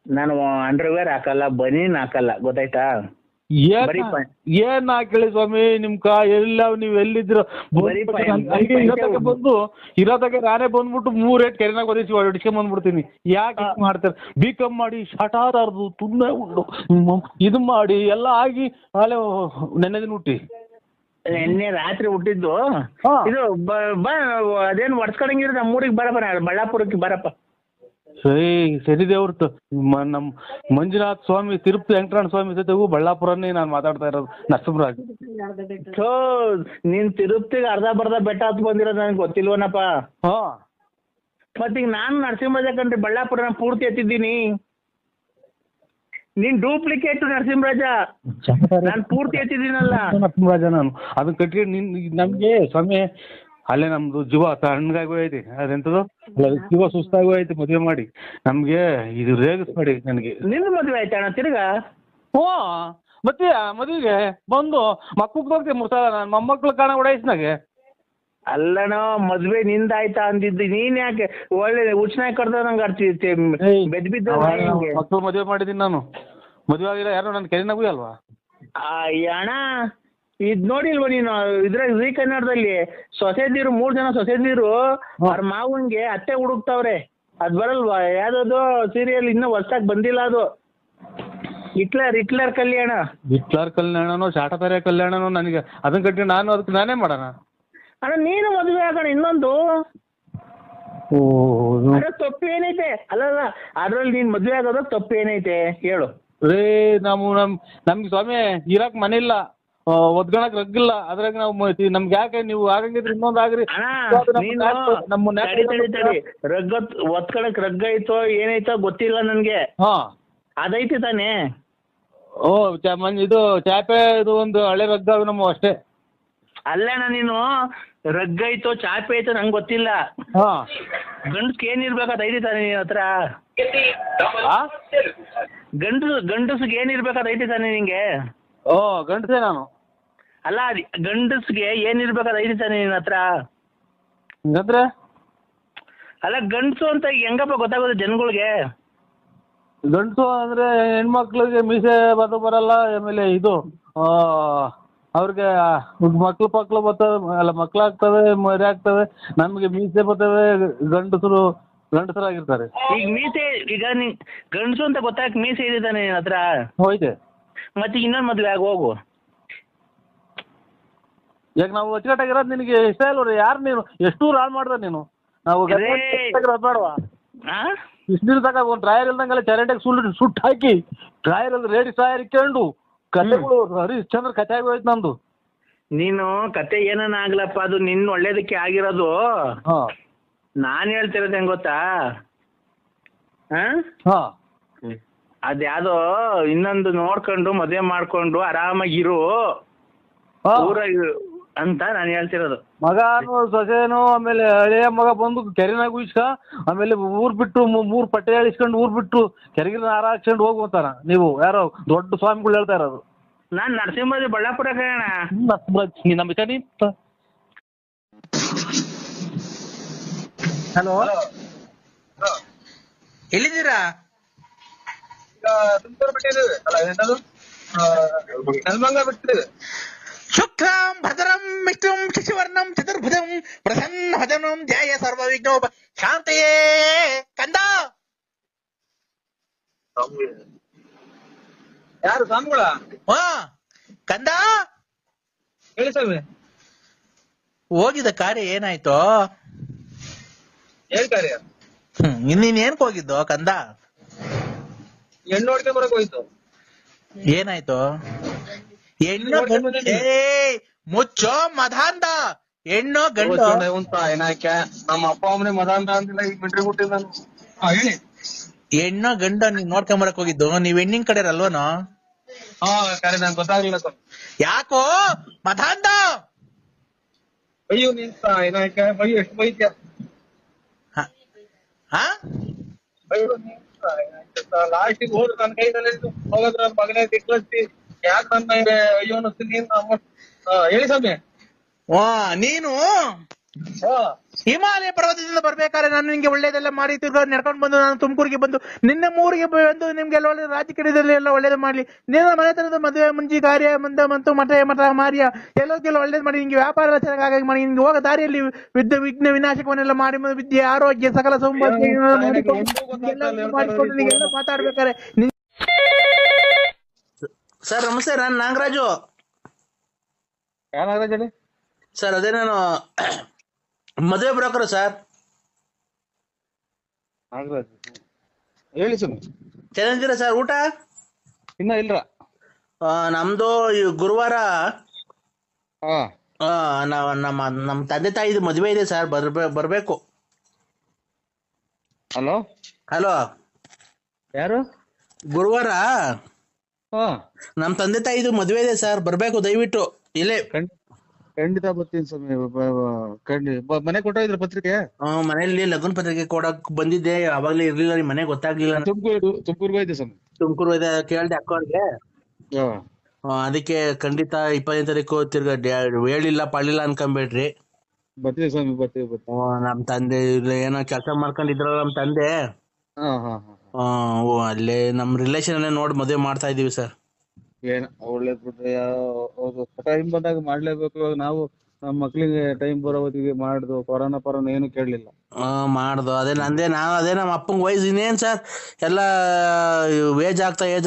ನಾನು ಅಂಡರ್ವೇರ್ ಹಾಕಲ್ಲ, ಬನೀನ್ ಹಾಕಲ್ಲ, ಗೊತ್ತಾಯ್ತಾ? ಏನ್ ಹಾಕಿ ಸ್ವಾಮಿ ನಿಮ್ಕ ಎಲ್ಲ ನೀವ್ ಎಲ್ಲಿದ್ರು ಬಂದು ಇರೋದಾಗ ನಾನೇ ಬಂದ್ಬಿಟ್ಟು 3 ಕೆರೆನಾಗ ಹೊಡಿಸ್ಕೊಂಡ್ ಬಂದ್ಬಿಡ್ತೀನಿ. ಯಾಕೆ ಮಾಡ್ತಾರೆ? B.Com ಮಾಡಿ ಶಟಾರ್ದು ತುನ್ನ ಉಂಡು ಇದು ಮಾಡಿ ಎಲ್ಲ ಆಗಿ ಅಲ್ಲೇ ನೆನ್ನೆ ದಿನ ಹುಟ್ಟಿ ನಿನ್ನೆ ರಾತ್ರಿ ಹುಟ್ಟಿದ್ದು. ಇದು ಅದೇನು ಒಡ್ಸ್ಕೊಳಂಗಿದ್ರೆ ನಮ್ಮೂರಿಗೆ ಬರಪ್ಪ, ಬಳ್ಳಾಪುರಕ್ಕೆ ಬರಪ್ಪ. ಸರಿ ದೇವ್ರತ್ತು ನಮ್ ಮಂಜುನಾಥ್ ಸ್ವಾಮಿ, ತಿರುಪತಿ ವೆಂಕಟರಮಣ ಸ್ವಾಮಿ ಜೊತೆಗೂ ಬಳ್ಳಾಪುರನೇ ನಾನು ಮಾತಾಡ್ತಾ ಇರೋದು. ನರಸಿಂಹರಾಜ್ ನೀನ್ ತಿರುಪತಿಗೆ ಅರ್ಧ ಬೆಟ್ಟ ಹತ್ತು ಬಂದಿರೋದು ನನಗೆ ಗೊತ್ತಿಲ್ವನಪ್ಪ. ಮತ್ತೀಗ ನಾನು ನರಸಿಂಹರಾಜ ಕಂಡ್ರಿ ಬಳ್ಳಾಪುರನ ಪೂರ್ತಿ ಎತ್ತಿದ್ದೀನಿ. ನೀನ್ ಡೂಪ್ಲಿಕೇಟ್ ನರಸಿಂಹರಾಜ, ನಾನು ಪೂರ್ತಿ ಎತ್ತಿದ್ದೀನಲ್ಲ ನರಸಿಂಹರಾಜ. ನಾನು ಅದನ್ನ ಕಟ್ಟಿ ನಮ್ಗೆ ಸ್ವಾಮಿ ಅಲ್ಲೇ ನಮ್ದು ಜೀವ ತಣ್ಣಗಾಗಿ ಹೋಯ್ತಿ. ಅದೆಂತದು ಜೀವ ಸುಸ್ತಾಗಿ ಹೋಯ್ತು ಮದುವೆ ಮಾಡಿ. ನಮ್ಗೆ ಇದು ರೇಗಿಸ್ಬೇಡಿ ನನಗೆ. ನಿನ್ನ ಮದುವೆ ಆಯ್ತಾ ತಿರ್ಗಾ? ಮತ್ತೆ ಮದುವೆಗೆ ಬಂದು ಮಕ್ಕಳು ಹೋಗ್ತೀವಿ 3 ಸಲ. ನಾನು ಮೊಮ್ಮಕ್ಳು ಕಾಣ ಓಡಾಯಿಸ್ನಾಗೆ. ಅಲ್ಲನೋ ಮದ್ವೆ ನಿಂದಾಯ್ತಾ ಅಂದಿದ್ದು, ನೀನ್ ಯಾಕೆ ಒಳ್ಳೆ ಉಚ್ಚನಾಗಿ ಕಡ್ದ ನಂಗೆ ಆಡ್ತಿ ಬೆದ್ ಬಿದ್ದ. ಮಕ್ಕಳು ಮದುವೆ ಮಾಡಿದೀನಿ ನಾನು. ಮದುವೆ ಆಗಿಲ್ಲ ಯಾರು ನನ್ನ ಕೆರೆನಾಗೂ ಅಲ್ವಾ? ಅಣ್ಣ ಇದ್ ನೋಡಿಲ್ವ ನೀನು? ಇದ್ರಾಗ ಜೀ ಕನ್ನಡದಲ್ಲಿ ಸೊಸೆದಿರು 3 ಜನ ಸೊಸೆದಿರು ಅವ್ರ ಮಾವನ್ಗೆ ಅತ್ತೆ ಹುಡುಕ್ತಾವ್ರೆ. ಅದ್ ಬರಲ್ವಾ? ಯಾವ್ದದು ಸೀರಿಯಲ್ ಇನ್ನೂ ಹೊಸ್ದಾಗಿ ಬಂದಿಲ್ಲ ಅದು. ಹಿಟ್ಲರ್ ಕಲ್ಯಾಣ. ಹಿಟ್ಲರ್ ಕಲ್ಯಾಣನೋ ಶಾಟತಾರ ಕಲ್ಯಾಣನೋ ನನಗೆ ಅದನ್ನ ಕಟ್ಟಿ ನಾನು ಅದಕ್ಕೆ ನಾನೇ ಮಾಡೋಣ. ಅಣ್ಣ ನೀನು ಮದುವೆ ಆಗೋಣ ಇನ್ನೊಂದು. ಓ ಅದ್ರ ತಪ್ಪು ಏನೈತೆ? ಅಲ್ಲಲ್ಲ, ಅದ್ರಲ್ಲಿ ನೀನ್ ಮದ್ವೆ ಆಗೋದ್ರ ತಪ್ಪು ಏನೈತೆ ಹೇಳು. ರೇ ನಮ್ಗೆ ಸ್ವಾಮಿ ಇರಾಕ್ ಮನೆ ಇಲ್ಲ, ಒದ್ಕೊಳಕ್ ರಗ್ಗಿಲ್ಲ, ಅದ್ರಾಗ ನಾವು ನಮ್ಗೆ ಯಾಕೆ ನೀವು ಆಗಂಗಿದ್ರೆ ಇನ್ನೊಂದು ಆಗ್ರಿ. ಒತ್ಕೊಳಕ್ ರಗ್ಗ ಐತೋ ಏನೈತೋ ಗೊತ್ತಿಲ್ಲ ನನ್ಗೆ. ಅದೈತೆ ತಾನೇ? ಓ ಇದು ಚಾಪೆ ಇದು ಒಂದು ಹಳೆ ರಗ್ಗ ನಮ್ಮ ಅಷ್ಟೇ. ಅಲ್ಲಣ್ಣ ನೀನು ರಗ್ಗ ಐತೋ ಚಾಪೆ ಐತೋ ನಂಗೆ ಗೊತ್ತಿಲ್ಲ. ಗಂಡಸ್ಗೆ ಏನಿರ್ಬೇಕಾದ ಐತಿ ತಾನೆ ನಿನ್ ಹತ್ರ? ಗಂಡಸ್ಗೆ ಏನಿರ್ಬೇಕಾದ ಐತಿ ತಾನೆ ನಿಂಗೆ? ಓ ಗಂಡಸೇ ನಾನು. ಅಲ್ಲ ಗಂಡಸ್ಗೆ ಏನಿರ್ಬೇಕಾದ ಐತಿ ತಾನೆ ನಿನ್ ಹತ್ರ? ಹಂಗಂದ್ರೆ ಅಲ್ಲ ಗಂಡಸು ಅಂತ ಹೆಂಗಪ್ಪ ಗೊತ್ತಾಗೋದು ಜನಗಳಿಗೆ? ಗಂಡಸು ಅಂದ್ರೆ ಹೆಣ್ಮಕ್ಳಿಗೆ ಮೀಸೆ ಬರಲ್ಲ, ಆಮೇಲೆ ಇದು ಅವ್ರಿಗೆ ಮಕ್ಳು ಬರ್ತವೆ, ಅಲ್ಲ ಮಕ್ಳಾಗ್ತವೆ, ಮರಿ ಆಗ್ತವೆ, ನಮ್ಗೆ ಮೀಸೆ ಬರ್ತವೆ, ಗಂಡಸರಾಗಿರ್ತಾರೆ. ಈಗ ಮೀಸೆ, ಈಗ ನೀ ಗಂಡಸು ಅಂತ ಗೊತ್ತಾಗ ಮೀಸೆ ಇದೆ ತಾನೆ ನಿನ್ನ ಹತ್ರ? ಹೋಯ್ತೆ. ಮತ್ತೆ ಇನ್ನೊಂದು ಮದ್ವೆ ಆಗ ಹೋಗು. ಈಗ ನಾವು ಅಚ್ಚುಕಟ್ಟಾಗಿರೋದು ನಿನಗೆ ಇಷ್ಟ ಇಲ್ವ? ಯಾರು ನೀನು ಎಷ್ಟು ಹಾಳು ಮಾಡ್ದ ನೀನು? ನಾವು ಬೇಡವಾ? ಇಷ್ಟು ದಿನ ತಗ ಒಂದು ಡ್ರಾಯರ್ ಇಲ್ದಂಗೆಲ್ಲ ಚರಂಡಿಗೆ ಸುಟ್ಟು ಹಾಕಿ ಡ್ರಾಯರ್ ಅಲ್ಲಿ ರೇಡಿ ಡ್ರಾಯರ್ ಇಕ್ಕೊಂಡು ಕಥೆಗಳು ಹರಿಶ್ಚಂದ್ರ ಕಥೆ ಆಗಿ ಹೋಯ್ತು ನಂದು. ನೀನು ಕತೆ ಏನನ್ನ ಆಗ್ಲಪ್ಪ, ಅದು ನಿನ್ನ ಒಳ್ಳೇದಕ್ಕೆ ಆಗಿರೋದು. ನಾನು ಹೇಳ್ತಿರೋದು ಹೆಂಗ್ ಗೊತ್ತಾ? ಅದ್ಯಾವುದೋ ಇನ್ನೊಂದು ನೋಡ್ಕೊಂಡು ಮದುವೆ ಮಾಡ್ಕೊಂಡು ಆರಾಮಾಗಿರು ಊರಾಗ ಅಂತ ನಾನು ಹೇಳ್ತಿರೋದು. ಮಗನು ಸೊಸೆನು ಆಮೇಲೆ ಹಳೆಯ ಮಗ ಬಂದು ಕೆರೆನಾಗ ಉಯಿಸ್ಕ, ಆಮೇಲೆ ಊರ್ ಬಿಟ್ಟು 3 ಪಟ್ಟೆ ಹೇಳಿಸ್ಕೊಂಡು ಊರ್ ಬಿಟ್ಟು ಕೆರೆಗಿನ ಹಾರ ಹಾಕ್ಸ್ಕೊಂಡು ಹೋಗ್ಬೋತಾರ. ನೀವು ಯಾರೋ ದೊಡ್ಡ ಸ್ವಾಮಿಗಳು ಹೇಳ್ತಾ ಇರೋದು. ನಾನು ನರಸಿಂಹ ಬಳ್ಳಾಪುರ ಕಣ. ಹಲೋ, ಎಲ್ಲಿದ್ದೀರಾ? ಶುಕ್ಲಾಂ ಭದ್ರಂ ವಿಷ್ಣುಂ ಶಶಿವರ್ಣಂ ಚತುರ್ಭುಜಂ ಪ್ರಸನ್ನವದನಂ ಧ್ಯಾಯ ಸರ್ವವಿಘ್ನೋಪ ಶಾಂತಯೇ. ಕಂದ ಯಾರು ಸ್ವಾಮಿಗಳ? ಕಂದ ಹೇಳಿ ಸ್ವಾಮಿ. ಹೋಗಿದ ಕಾರ್ಯ ಏನಾಯ್ತು? ಏನ್ ಕಾರ್ಯ? ಇನ್ನೇನ್ ಹೋಗಿದ್ದು ಕಂದ? ಹೆಣ್ಣು ನೋಡ್ಕೊಂಡ್ ಬರಕ್ ಹೋಯ್ತು. ಏನಾಯ್ತು? ಹೆಣ್ಣು ಮುಚ್ಚೋ ಮದಾಂಧ, ಹೆಣ್ಣು ಗಂಡು ಏನಾಯ್ಕೆ? ನಮ್ಮ ಅಪ್ಪ ಅಮ್ಮನೆ ಮದಾಂಧ ಅಂತಿಲ್ಲ, ಈಗ ಬಿಟ್ರಿ ಬಿಟ್ಟಿದ್ ನಾನು. ಹೇಳಿ. ಹೆಣ್ಣು ಗಂಡು ನೀನ್ ನೋಡ್ಕೊಂಡ್ ಬರಕ್ ಹೋಗಿದ್ದು? ನೀವ್ ಹೆಣ್ಣಿನ ಕಡೆ ಅಲ್ವನೋ? ಕರೆ ನಂಗೆ ಗೊತ್ತಾಗ್ಲಿಲ್ಲ ಸರ್. ಯಾಕೋ ಮದಾಂಧ? ಅಯ್ಯೋ ನಿಂತ ಏನಾಯ್ಕೆ? ಅಯ್ಯೋ ಎಷ್ಟು ಬೈತ್ಯ? ಲಾಸ್ಟಿಗೆ ಹೋದ್ರು ನನ್ನ ಕೈನಲ್ಲಿ ಹೋಗೋದ್ರ ನನ್ನ ಮಗನೇ ದಿಕ್ಕಳಿಸಿ ಯಾಕೆ ನನ್ನ ಅಯ್ಯೋ ಅನ್ನಿಸ್ತೀನಿ. ಹೇಳಿ ಸ್ವಾಮಿ. ನೀನು ಹಿಮಾಲಯ ಪರ್ವತದಿಂದ ಬರ್ಬೇಕಾದ್ರೆ ನಾನು ನಿಮ್ಗೆ ಒಳ್ಳೇದೆಲ್ಲ ಮಾಡಿ ನಡ್ಕೊಂಡು ಬಂದು ನಾನು ತುಮಕೂರಿಗೆ ಬಂದು ನಿನ್ನ ಊರಿಗೆ ಬಂದು ನಿಮ್ಗೆಲ್ಲ ಒಳ್ಳೆ ರಾಜಕೀಯದಲ್ಲಿ ಎಲ್ಲ ಒಳ್ಳೇದು ಮಾಡ್ಲಿ. ನಿನ್ನ ಮನೆ ತರದ ಮದುವೆ ಮುಂಜಿ ಕಾರ್ಯ ಮಂತು ಮಠ ಮಾರ್ಯ ಎಲ್ಲೋಗೆಲ್ಲ ಒಳ್ಳೇದು ಮಾಡಿ ನಿಂಗೆ ವ್ಯಾಪಾರ ಎಲ್ಲ ಚೆನ್ನಾಗಿ ಮಾಡಿ ನಿಮ್ಗೆ ಹೋಗೋ ದಾರಿಯಲ್ಲಿ ವಿಘ್ನ ವಿನಾಶಕವನ್ನೆಲ್ಲ ಮಾಡಿ ವಿದ್ಯೆ ಆರೋಗ್ಯ ಸಕಲ ಸೌಂದರ್ಯ ಮಾಡಿಕೊಂಡು ನಿಂಗೆಲ್ಲ ಮಾತಾಡ್ಬೇಕಾರೆ. ಸರ್ ನಮಸ್ತೆ, ನಾನು ನಾಗರಾಜು. ಸರ್ ಅದೇ ನಾನು ಮದುವೆ ಬ್ರೋಕರ್ ಸರ್. ಹೇಳಿ ಸ್ವಾಮಿ. ಚೆನ್ನಾಗಿದ್ದೀರಾ ಸರ್? ಊಟ ಇನ್ನ ಇಲ್ರ. ನಮ್ದು ಗುರುವಾರ ನಮ್ಮ ತಂದೆ ತಾಯಿದು ಮದುವೆ ಇದೆ ಸರ್, ಬರ್ಬೇಕು. ಹಲೋ ಹಲೋ, ಯಾರು? ಗುರುವಾರ ನಮ್ ತಂದೆ ತಾಯಿದು ಮದುವೆ ಇದೆ ಸರ್, ಬರ್ಬೇಕು ದಯವಿಟ್ಟು. ಇಲ್ಲೇ ಖಂಡಿತ ಬರ್ತೀನಿ ಸ್ವಾಮಿ. ಮನೆ ಕೊಟ್ಟಿದ್ರ ಪತ್ರಿಕೆ? ಮನೆಯಲ್ಲಿ ಲಗ್ನ ಪತ್ರಿಕೆ ಕೊಡಕ್ ಬಂದಿದ್ದೆ, ಅವಾಗ್ಲೇ ಇರ್ಲಿಲ್ಲ, ನಿಮ್ ಮನೆ ಗೊತ್ತಾಗ್ಲಿಲ್ಲ. ತುಮಕೂರ್ಗೆ ಹೋಯ್ತು ಸ್ವಾಮಿ. ತುಮಕೂರು ಕೇಳ್ದೆ ಅಕ್ಕವ್ರಿಗೆ, ಅದಕ್ಕೆ ಖಂಡಿತ 25ನೇ ತಾರೀಕು ತಿರ್ಗಾ ಹೇಳಿಲ್ಲ ಪಾಳಿಲ್ಲ ಅನ್ಕೊಂಬೇಡ್ರಿ. ಬರ್ತೀವಿ ಸ್ವಾಮಿ, ಬರ್ತೀವಿ. ನಮ್ ತಂದೆ ಏನೋ ಕೆಲಸ ಮಾಡ್ಕೊಂಡಿದ್ರಲ್ಲ ನಮ್ ತಂದೆ, ಅಲ್ಲೇ ನಮ್ ರಿಲೇಷನ್ ಅಲ್ಲೇ ನೋಡಿ ಮದುವೆ ಮಾಡ್ತಾ ಇದೀವಿ ಸರ್. ಏನ ಒಳ್ಳೇದ್ ಬಿಟ್ರೆ, ಟೈಮ್ ಬಂದಾಗ ಮಾಡ್ಲೇಬೇಕು. ಇವಾಗ ನಾವು ನಮ್ಮ ಮಕ್ಳಿಗೆ ಟೈಮ್ ಬರೋ ಹೊತ್ತಿಗೆ ಮಾಡ್ದು, ಕೊರೋನಾ ಏನು ಕೇಳಲಿಲ್ಲ. ಮಾಡ್ದು ಅದೇ ನಂದೇ, ನಾನು ಅದೇ ನಮ್ಮ ಅಪ್ಪಂಗ್ ವಯಸ್ಸು ಇನ್ನೇನ್ ಸರ್ ಎಲ್ಲ ಏಜ್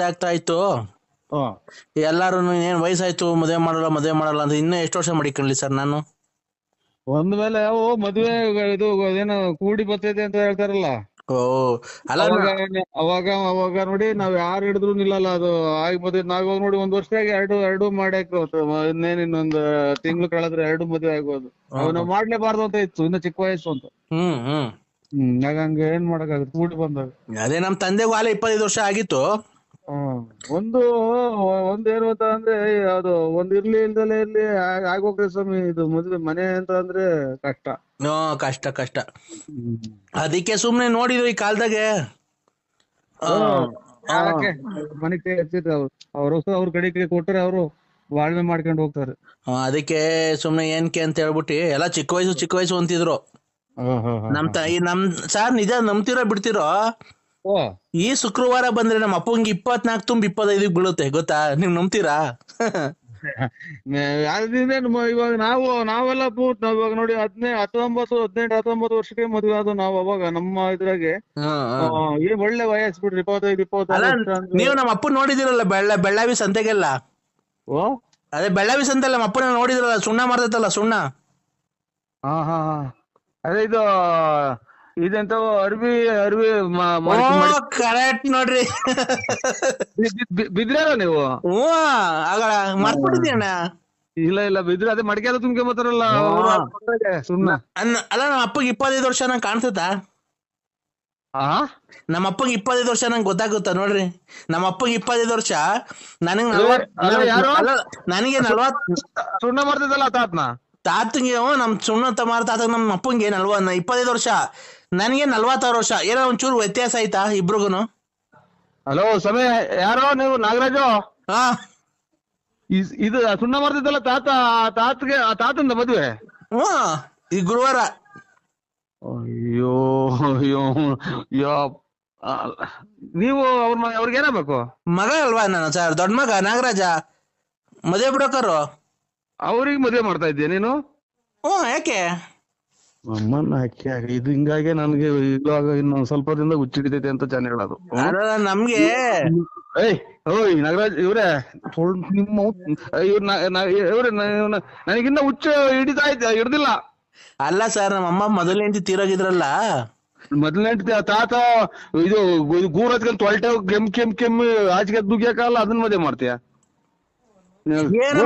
ಆಗ್ತಾ ಇತ್ತು. ಎಲ್ಲಾರು ಏನ್ ವಯಸ್ಸಾಯ್ತು ಮದುವೆ ಮಾಡಲ್ಲ ಅಂತ ಇನ್ನೂ ಎಷ್ಟು ವರ್ಷ ಮಾಡಿಕೊಳ್ಳಿ ಸರ್ ನಾನು? ಒಂದ್ ಮೇಲೆ ಅವು ಮದ್ವೆ ಇದು ಏನೋ ಕೂಡಿ ಬರ್ತೈತೆ ಅಂತ ಹೇಳ್ತಾರಲ್ಲ. ಓ ಅಲ್ಲ ಅವಾಗ ನೋಡಿ ನಾವ್ ಯಾರು ಹಿಡಿದ್ರು ನಿಲ್ಲಲ್ಲ ಅದು. ಆಗಿ ಮದ್ವೆ ನಾವ್ ನೋಡಿ ಒಂದ್ ವರ್ಷದಾಗಿ ಎರಡು ಮಾಡಿ ಇನ್ನೇನ್ ಇನ್ನೊಂದ್ ತಿಂಗಳು ಕಳೆದ್ರೆ 2 ಮದ್ವೆ ಆಗೋದು. ನಾವ್ ಮಾಡ್ಲೇಬಾರ್ದು ಅಂತ ಇತ್ತು, ಇನ್ನ ಚಿಕ್ಕ ವಯಸ್ಸು ಅಂತ. ಹಂಗ ಏನ್ ಮಾಡಕ್ಕಾಗುತ್ತೆ ಕೂಡಿ ಬಂದಾಗ. ಅದೇ ನಮ್ ತಂದೆಗೂ ಆಲೆ 25 ವರ್ಷ ಆಗಿತ್ತು. ಒಂದು ಏನು ಅಂತ ಅಂದ್ರೆ ಅದು ಒಂದ್ ಇರ್ಲಿ ಇಲ್ದಲೇ ಇರ್ಲಿ ಆಗೋಗ್ರಿ ಸ್ವಾಮಿ, ಇದು ಮದ್ವೆ ಮನೆ ಅಂತ ಅಂದ್ರೆ ಕಷ್ಟ. ಕಷ್ಟ. ಅದಕ್ಕೆ ಸುಮ್ನೆ ನೋಡಿದ್ವಿ ಈ ಕಾಲದಾಗೆ ಮನೆ ಕೈ ಹಚ್ಚಿದ್ರೆ ಅವ್ರ ಕಡೆಗೆ ಕೊಟ್ರೆ ಅವರು ಬಾಳ್ವೆ ಮಾಡ್ಕೊಂಡು ಹೋಗ್ತಾರೆ. ಅದಕ್ಕೆ ಸುಮ್ನೆ ಏನ್ಕೆ ಅಂತ ಹೇಳ್ಬಿಟ್ಟು ಎಲ್ಲ ಚಿಕ್ಕ ವಯಸ್ಸು ಅಂತಿದ್ರು. ನಮ್ ಸಾರ್ ನಿಜ ನಂಬ್ತಿರೋ ಬಿಡ್ತಿರೋ, ಈ ಶುಕ್ರವಾರ ಬಂದ್ರೆ ನಮ್ಮ ಅಪ್ಪಂಗೆ 24 ತುಂಬಿ 25 ಬೀಳುತ್ತೆ ಗೊತ್ತಾ, ನೀವ್ ನಂಬ್ತೀರಾ? ಇವಾಗ ನಾವೆಲ್ಲ ಇವಾಗ ನೋಡಿ 19 ವರ್ಷಕ್ಕೆ ಮದುವೆ ಆದ ನಾವು. ಅವಾಗ ನಮ್ಮ ಇದ್ರಾಗೆ ಒಳ್ಳೆ ವಯಸ್ಸು ಬಿಡ್ರಿ 25-26. ನೀವು ನಮ್ಮ ಅಪ್ಪನ್ ನೋಡಿದಿರಲ್ಲ ಬೆಳ್ಳಾವಿ ಸಂತೆಗೆಲ್ಲ. ಅದೇ ಬೆಳ್ಳಾವಿ ಸಂತೆ ನಮ್ಮ ಅಪ್ಪನ ನೋಡಿದ್ರಲ್ಲ, ಸುಣ್ಣ ಮಾಡ್ತೈತಲ್ಲ ಸುಣ್ಣ. ಅದೇ ಇದೆಂತ ಅರ್ವಿ ಕರೆಕ್ಟ್ ನೋಡ್ರಿ. ಬಿದ್ರಾರ ನೀವು? ಆಗ ಮರ್ತ್ಬಿಟ್ಟಿದ್ಯಣ್ಣ. ಇಲ್ಲ ಬಿದ್ರೆ ಅದೇ ಮಡಿಕೆ ತುಂಬ್ಕೊಂಬತ್ತಾರಲ್ಲ ಸುಣ್ಣ. ಅಲ್ಲ ನಮ್ಮ ಅಪ್ಪಗೆ 25 ವರ್ಷ ನಂಗೆ ಕಾಣ್ಸುತ್ತಾ? ನಮ್ಮ ಅಪ್ಪಗೆ 25 ವರ್ಷ ನಂಗೆ ಗೊತ್ತಾಗುತ್ತಾ ನೋಡ್ರಿ. ನಮ್ಮ ಅಪ್ಪಗೆ 25 ವರ್ಷ, ನನಗೆ 40 ಸುಣ್ಣ ಮಾಡ್ತಿದ್ದಲ್ಲ ತಾತಂಗೆ ನಮ್ ಸುಣ್ಣ ತಮಾರ ತಾತಂಗೆ ನಮ್ಮ ಅಪ್ಪಂಗೆ 25 ವರ್ಷ, ನನಗೆ 46 ವರ್ಷ. ಏನೋ ಒಂಚೂರು ವ್ಯತ್ಯಾಸ ಆಯ್ತಾ ಇಬ್ರಿಗೂನು? ಹಲೋ ಸಮಯ, ಯಾರೋ ನೀವು? ನಾಗರಾಜು? ಇದು ಸುಣ್ಣ ಮಾಡ್ತಿದ್ದಲ್ಲ ತಾತಂದ ಮದ್ವೆ ಈ ಗುರುವಾರ. ಅಯ್ಯೋ ನೀವು ಅವ್ರಿಗೆ ಏನಾಗಬೇಕು? ಮಗ ಅಲ್ವಾ ನಾನು ಸರ್, ದೊಡ್ಡ ಮಗ ನಾಗರಾಜ, ಮದುವೆ ಬಿಡೋಕರು. ಅವ್ರಿಗೆ ಮದುವೆ ಮಾಡ್ತಾ ಇದ್ದೀಯ ನೀನು? ಯಾಕೆ? ಅಮ್ಮನ್ನ ಇದು ಹಿಂಗಾಗಿ ನನ್ಗೆ ಇವಾಗ ಇನ್ನೊಂದ್ ಸ್ವಲ್ಪ ದಿನದ ಹುಚ್ಚಿಡಿತೈತೆ ಅಂತ ಜನ ಹೇಳೋದು. ನಮ್ಗೆ ಓಯ್ ನಾಗರಾಜ್ ಇವ್ರೆ, ನನಗಿನ್ನ ಹುಚ್ಚು ಹಿಡ್ದಿಲ್ಲ. ಅಲ್ಲ ಸರ್, ನಮ್ಮಮ್ಮ ಮೊದಲನೇ ಹೆಂಡತಿ ತೀರೋಗಿದ್ರಲ್ಲ. ಮೊದಲನೇ ತಾತ ಇದು ಗೂರ್ ಹಚ್ಕೊಂಡ್ ತೊಳ್ಟೆ ಕೆಮ್ಮು ಆಚೆಗೆ ದುಗ್ಯಾಕಲ್ಲ, ಅದನ್ನ ಮದುವೆ ಮಾಡ್ತೀಯ?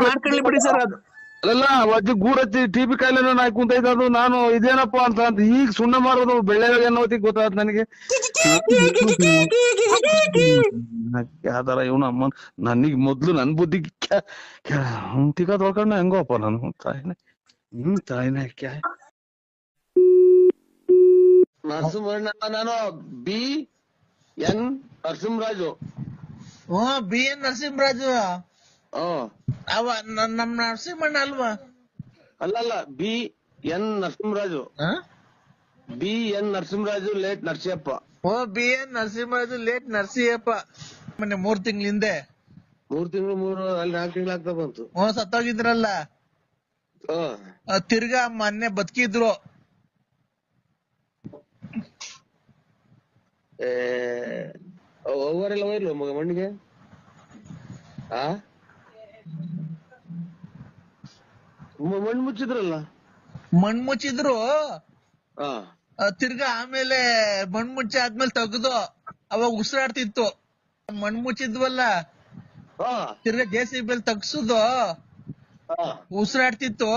ಮಾಡ್ಕೊಳ್ಳಿ ಬಿಡಿ ಸರ್. ಅದು ಅಲ್ಲ ಅಜ್ಜಿ ಗೂಡ್ ಹಚ್ಚಿ ಟಿಬಿ ಕಾಯಿಲೆ ಹಾಕಿ ಕುಂತೈತೆ ಅದು. ನಾನು ಇದೇನಪ್ಪ ಅಂತ ಈಗ ಸುಣ್ಣ ಮಾಡೋದು ಬೆಳ್ಳೆಗೆ ಅನ್ನೋತಿಗೆ ಗೊತ್ತಾಯ್ತು ನನಗೆ. ಯಾವ್ದಾರ ಇವನು ಅಮ್ಮ ನನಗ್ ಮೊದ್ಲು ನನ್ ಬುದ್ಧಿ ತಿಕ್ಕ ತೊಳ್ಕೊಂಡ ಹೆಂಗೋಪ್ಪ ನಾನು. ತಾಯಿನೇ ನರಸಿಂಹಣ್ಣ, ನಾನು BN ನರಸಿಂಹರಾಜು. BN ನರಸಿಂಹರಾಜು ಅವ ನಮ್ ನರಸಿಂಹಣ್ಣ ಅಲ್ವಾ? ಅಲ್ಲಲ್ಲ, BN Narasimharaju. BN Narasimharaju late Narasiyappa. BN Narasimharaju late Narasiyappa. ಮೊನ್ನೆ 3 ತಿಂಗಳ ಹಿಂದೆ. 3 ತಿಂಗಳು ಅಲ್ಲಿ 4 ತಿಂಗಳು ಆಗ್ತಾ ಬಂತು. ಸತ್ತೋಗಿದ್ರಲ್ಲ, ತಿರ್ಗಾ ಮೊನ್ನೆ ಬದುಕಿದ್ರು. ಅವರೆಲ್ಲ ಹೋಯ್ಲು ಮಣ್ಣಿಗೆ. ಮಣ್ಣು ಮುಚ್ಚಿದ್ರಲ್ಲ? ಮಣ್ಣು ಮುಚ್ಚಿದ್ರು, ತಿರ್ಗಾ ಆಮೇಲೆ ಮಣ್ಣು ಮುಚ್ಚಿ ಆದ್ಮೇಲೆ ತೆಗ್ದು ಅವಾಗ ಉಸಿರಾಡ್ತಿತ್ತು. ಮಣ್ಣು ಮುಚ್ಚಿದ್ವಲ್ಲ, ತಿರ್ಗಾ JCB ತಗ್ಸುದು ಉಸಿರಾಡ್ತಿತ್ತು.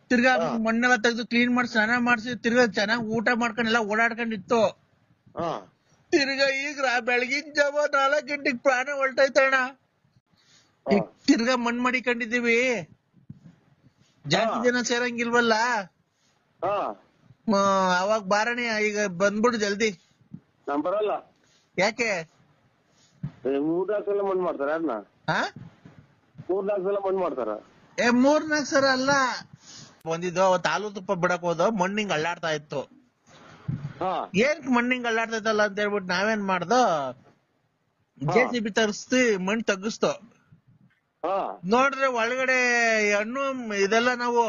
ತಿರ್ಗಾ ಮಣ್ಣೆಲ್ಲ ತೆಗ್ದು ಕ್ಲೀನ್ ಮಾಡಿ ಸ್ನಾನ ಮಾಡ್ಸಿ ತಿರ್ಗಾ ಚೆನ್ನಾಗ್ ಊಟ ಮಾಡ್ಕೊಂಡೆಲ್ಲ ಓಡಾಡ್ಕೊಂಡಿತ್ತು. ತಿರ್ಗಾ ಈಗ ಬೆಳಗಿನ ಜಾವ 4 ಗಂಟೆಗೆ ಪ್ರಾಣ ಹೊಲ್ಟೈತಣ್ಣ. ತಿರ್ಗಾ ಮಣ್ಣು ಮಾಡಿಕೊಂಡಿದೀವಿ, ಜಾಸ್ತಿ ಜನ ಸೇರಂಗಿಲ್ವಲ್ಲ. ಅವಾಗ ಬಾರಣಿ ಈಗ ಬಂದ್ಬಿಡು ಜಲ್ದಿ. ನಾನ್ ಬರಲ್ಲ. ಯಾಕೆ? 3-4 ಸಲ ಮಣ್ಣು ಮಾಡ್ತಾರ? ಅದನ್ನ 3-4 ಸಲ ಮಣ್ಣು ಮಾಡ್ತಾರ? 3-4 ಸಲ ಅಲ್ಲ, ಬಂದಿದ್ದು ಅವತ್ತು ಹಾಲು ತುಪ್ಪ ಬಿಡಕ್ ಹೋದ, ಮಣ್ಣಿಂಗ್ ಅಳ್ಳಾಡ್ತಾ ಇತ್ತು. ಏನ್ ಮಣ್ಣಿಂಗ್ ಅಳ್ಳಾಡ್ತೈತಲ್ಲ ಅಂತ ಹೇಳ್ಬಿಟ್ಟು ನಾವೇನ್ ಮಾಡ್ದೋ, JCB ತರಿಸ್ತಿ ಮಣ್ಣು ತಗ್ಗಿಸ್ತು. ನೋಡ್ರೆ ಒಳಗಡೆ ಹಣ್ಣು ಇದೆಲ್ಲ ನಾವು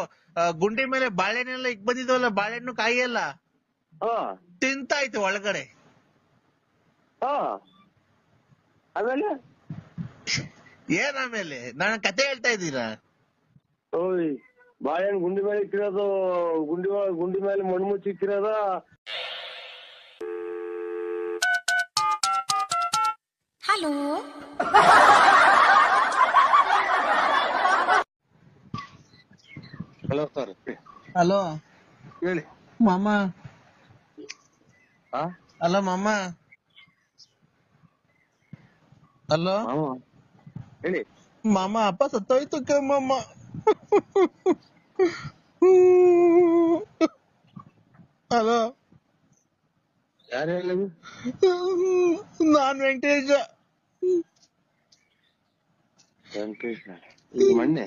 ಗುಂಡಿ ಮೇಲೆ ಬಾಳೆಹಣ್ಣೆಲ್ಲ ಇಕ್ ಬಂದಿದ್ವಲ್ಲ, ಬಾಳೆಹಣ್ಣು ಕಾಯಿ ಎಲ್ಲ ತಿಂತಾಯ್ತು ಒಳಗಡೆ. ಆಮೇಲೆ ಏನ್ ಆಮೇಲೆ? ನಾನು ಕತೆ ಹೇಳ್ತಾ ಇದ್ದೀರಾ? ಬಾಳೆಹಣ್ಣು ಗುಂಡಿ ಮೇಲೆ ಇಕ್ಕಿರೋದು, ಗುಂಡಿ ಮೇಲೆ ಮಣ್ಣು ಮುಚ್ಚಿ ಇಕ್ಕಿರೋದ. Hello hello sir. ಹಲೋ ಹೇಳಿ ಮಾಮ. ಹಲೋ ಮಾಮ. ಹಲೋ ಹೇಳಿ ಮಾಮ. ಅಪ್ಪ ಸತ್ತೋಯ್ತು ಕಮ್ಮಮ್ಮ. ಹಲೋ ಯಾರು ಹೇಳಿ? ನಾನ್ ವೆಂಕಟೇಶ. ಮೊನ್ನೆ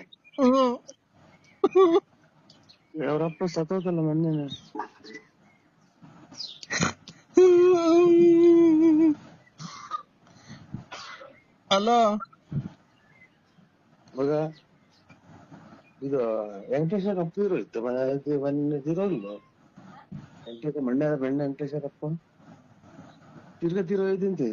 ಅವರಪ್ಪ ಸತ್ತೋತಲ್ಲ ಮೊನ್ನೆ. ಹಲೋ ಮಗ ಇದು ವೆಂಕಟೇಶ್ವರ ಅಪ್ಪ ಇರೋಯ್ತು ಮೊನ್ನೆ ತಿರೋಲ್ಲ. ವೆಂಕಟೇಶ ಮಣ್ಣೆ ವೆಂಕಟೇಶ್ವರಪ್ಪ ತಿರೋಯ್ತಂತೆ.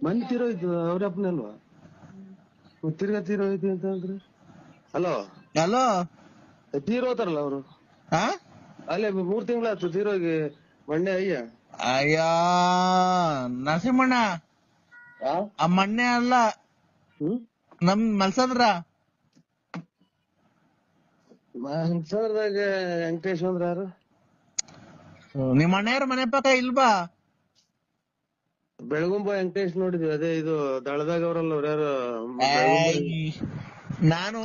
ಮೊನ್ನೆ ತಿರೋಯ್ತು ಅವ್ರಪ್ಪನಲ್ವಾ? ತಿರೋಯ್ತು ಅಂತ ಅಂದ್ರೆ. ಹಲೋ ಹಲೋ ತೀರೋತಾರಲ್ಲ ಅವರು. ಅಲ್ಲೇ 3 ತಿಂಗಳಾಯ್ತು ತೀರೋಗಿ ಮೊನ್ನೆ. ಅಯ್ಯ ನರಸಿಂಹಣ್ಣ ಆ ಮಣ್ಣೆ ಅಲ್ಲ, ನಮ್ ಮಲ್ಸಂದ್ರ. ಮಲ್ಸಂದ್ರದಾಗ ವೆಂಕಟೇಶ್ ಅಂದ್ರ ಯಾರು? ನಿಮ್ ಅಣ್ಣಯ್ಯರ ಮನೆ ಪಕ್ಕ ಇಲ್ವಾ? ಬೆಳಗುಂಬ ವೆಂಕಟೇಶ್ ನೋಡಿದ್ವಿ. ಅದೇ ಇದು ದಳದಾಗ ಅವ್ರಲ್ಲ ಅವ್ರ ಯಾರು? ನಾನು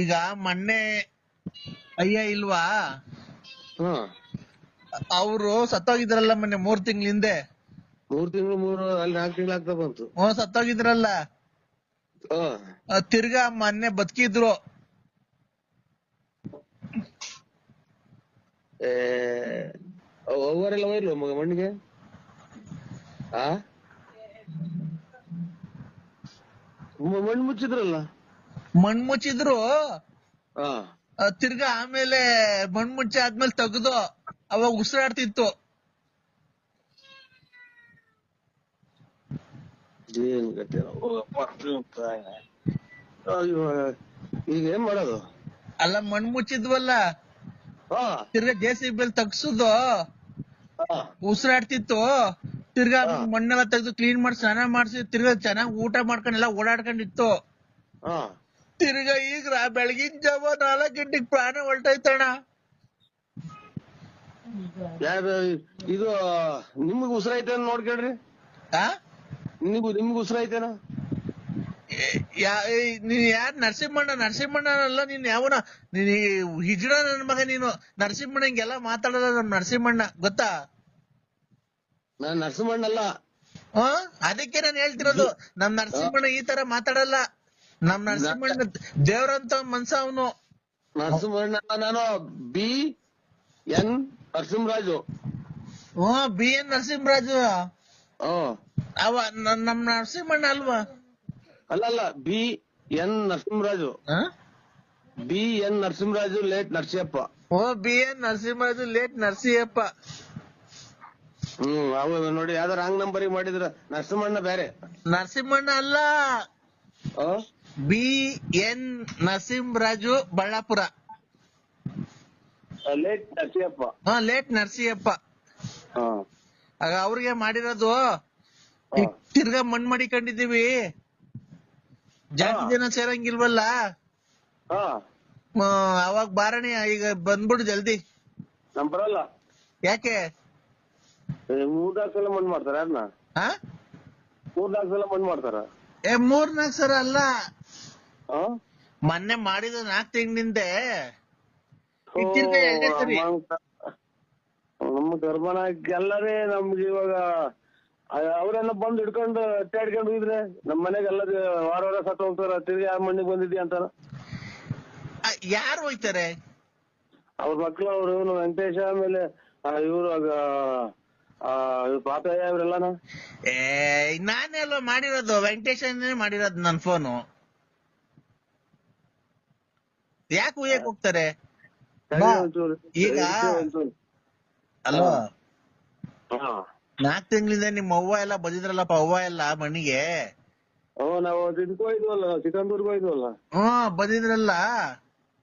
ಈಗ ಮೊನ್ನೆ ಅಯ್ಯ ಇಲ್ವಾ, ಅವರು ಸತ್ತೋಗಿದ್ರಲ್ಲ ಮೊನ್ನೆ 3 ತಿಂಗಳ ಹಿಂದೆ. 3 ತಿಂಗಳು ಅಲ್ಲಿ 4 ತಿಂಗಳು ಆಗ್ತಾ ಬಂತು. ಸತ್ತೋಗಿದ್ರಲ್ಲ, ತಿರ್ಗಾ ಮೊನ್ನೆ ಬದುಕಿದ್ರು. ಅವರೆಲ್ಲ ಹೋಯ್ಲು ಮಣ್ಣಿಗೆ. ಮಣ್ಣು ಮುಚ್ಚಿದ್ರಲ್ಲ. ಮಣ್ಣು ಮುಚ್ಚಿದ್ರು, ತಿರ್ಗಾ ಆಮೇಲೆ ಮಣ್ಣು ಮುಚ್ಚಿ ಆದ್ಮೇಲೆ ತೆಗ್ದು ಅವಾಗ ಉಸಿರಾಡ್ತಿತ್ತು. ಏನ್ ಗತಿ ಈಗ ಏನ್ ಮಾಡೋದು? ಅಲ್ಲ ಮಣ್ಣು ಮುಚ್ಚಿದ್ವಲ್ಲ, ತಿರ್ಗಾ JCB ತಗ್ಸುದು ಉಸಿರಾಡ್ತಿತ್ತು. ತಿರ್ಗಾ ಮಣ್ಣೆಲ್ಲ ತೆಗ್ದು ಕ್ಲೀನ್ ಮಾಡಿ ಸ್ನಾನ ಮಾಡ್ಸಿ ತಿರ್ಗಾ ಚೆನ್ನಾಗ್ ಊಟ ಮಾಡ್ಕೊಂಡೆಲ್ಲ ಓಡಾಡ್ಕೊಂಡಿತ್ತು. ತಿರ್ಗಾ ಈಗ ಬೆಳಗಿನ ಜಾವ 4 ಗಂಟೆಗೆ ಪ್ರಾಣ ಹೊಲ್ಟೈತಣ್ಣ. ಇದು ನಿಮ್ಗ್ ಉಸಿರಾಯ್ತೇನ ನೋಡ್ಕೊಳ್ರಿ. ನಿಮ್ಗ್ ಉಸಿರಾಯ್ತೇನ? ನೀನ್ ಯಾರ್? ನರಸಿಂಹಣ್ಣ ಅಲ್ಲ ನೀನ್. ಯಾವನ ನೀನ್ ಹಿಜ್ಡ ನನ್ ಮಗ ನೀನು. ನರಸಿಂಹಣ್ಣ ಹಿಂಗೆಲ್ಲ ಮಾತಾಡಲ್ಲ. ನಮ್ ನರಸಿಂಹಣ್ಣ ಗೊತ್ತಾ? ನಾನ್ ನರಸಿಂಹಣ್ಣಲ್ಲ. ಅದಕ್ಕೆ ನಾನು ಹೇಳ್ತಿರೋದು, ನಮ್ ನರಸಿಂಹಣ್ಣ ಈ ತರ ಮಾತಾಡಲ್ಲ. ನಮ್ ನರಸಿಂಹಣ್ಣ ದೇವ್ರಂತ ಮನ್ಸ ಅವನು. ನರಸಿಂಹಣ್ಣ ನಾನು BN ನರಸಿಂಹರಾಜು. BN ನರಸಿಂಹರಾಜು ಅವ ನಮ್ ನರಸಿಂಹಣ್ಣ ಅಲ್ವಾ? ಅಲ್ಲ BN Narasimharaju. BN Narasimharaju late Narasiyappa. BN Narasimharaju late Narasiyappa. ಅವ ನೋಡಿ ಯಾವ್ದಾರ ರಾಂಗ್ ನಂಬರಿಗೆ ಮಾಡಿದ್ರ. ನರಸಿಂಹಣ್ಣ ಬೇರೆ. ನರಸಿಂಹಣ್ಣ ಅಲ್ಲ, BN Narasimharaju Ballapura. Late Narasiyappa. Late Narasiyappa. ಆಗ ಅವ್ರಿಗೆ ಮಾಡಿರೋದು. ತಿರ್ಗಾ ಮಣ್ಣು ಮಾಡಿಕೊಂಡಿದೀವಿ, ಜಾಸ್ತಿ ಜನ ಸೇರಂಗಿಲ್ವಲ್ಲ. ಅವಾಗ ಬಾರಣಿ ಈಗ ಬಂದ್ಬಿಡು ಜಲ್ದಿ. ನಮ್ ಬರಲ್ಲ. ಯಾಕೆ? 3-4 ಸಲ ಮಣ್ಣು ಮಾಡ್ತಾರ. ಯಾರನ್ನ 3-4 ಸಲ ಮಣ್ಣು ಮಾಡ್ತಾರ? 3-4 ಸಲ ಅಲ್ಲ, ಮೊನ್ನೆ ಮಾಡಿದ 4 ತಿಂಗಳಿಂದೆ. ನಮ್ಮ ಗರ್ಭಣ ಎಲ್ಲರೇ ನಮ್ಗೆ ಇವಾಗ ಅವ್ರೆಲ್ಲ ಬಂದು ಹಿಡ್ಕೊಂಡು ಅಟ್ಟಾಡ್ಕೊಂಡು ಹೋಗಿದ್ರೆ ನಮ್ ಮನೆಗೆ ಎಲ್ಲ ವಾರ ಸತ್ತು ಹೋಗ್ತಾರ. ತಿರ್ಗಿ ಯಾರ ಮಣ್ಣಿಗೆ ಬಂದಿದ್ಯಾ ಅಂತಾರ. ಯಾರು ಹೋಯ್ತಾರೆ? ಅವ್ರ ಮಕ್ಳು. ಅವ್ರು ವೆಂಕಟೇಶ, ಆಮೇಲೆ ಇವ್ರು ಪಾಪಯ್ಯ ಇವ್ರೆಲ್ಲಾನ. ನಾನೇ ಅಲ್ವಾ ಮಾಡಿರೋದು, ವೆಂಕಟೇಶನೇ ಮಾಡಿರೋದು ನನ್ ಫೋನು. ಯಾಕೆ ಉಯ್ಯಕ್ ಹೋಗ್ತಾರೆ? ಈಗ ಅಲ್ವಾ 4 ತಿಂಗಳಿಂದ ನಿಮ್ಮ ಅವ್ವ ಎಲ್ಲ ಬಂದಿದ್ರಲ್ಲಪ್ಪ, ಅವ್ವ ಎಲ್ಲ ಮಣ್ಣಿಗೆ. ನಾವು ಇದಕ್ಕೆ ಹೋಯ್ದ್ವಲ್ಲ, ಚಿಕ್ಕಂದೂರ್ಗೆ ಹೋಯ್ದ್ವಲ್ಲ. ಬಂದಿದ್ರಲ್ಲ.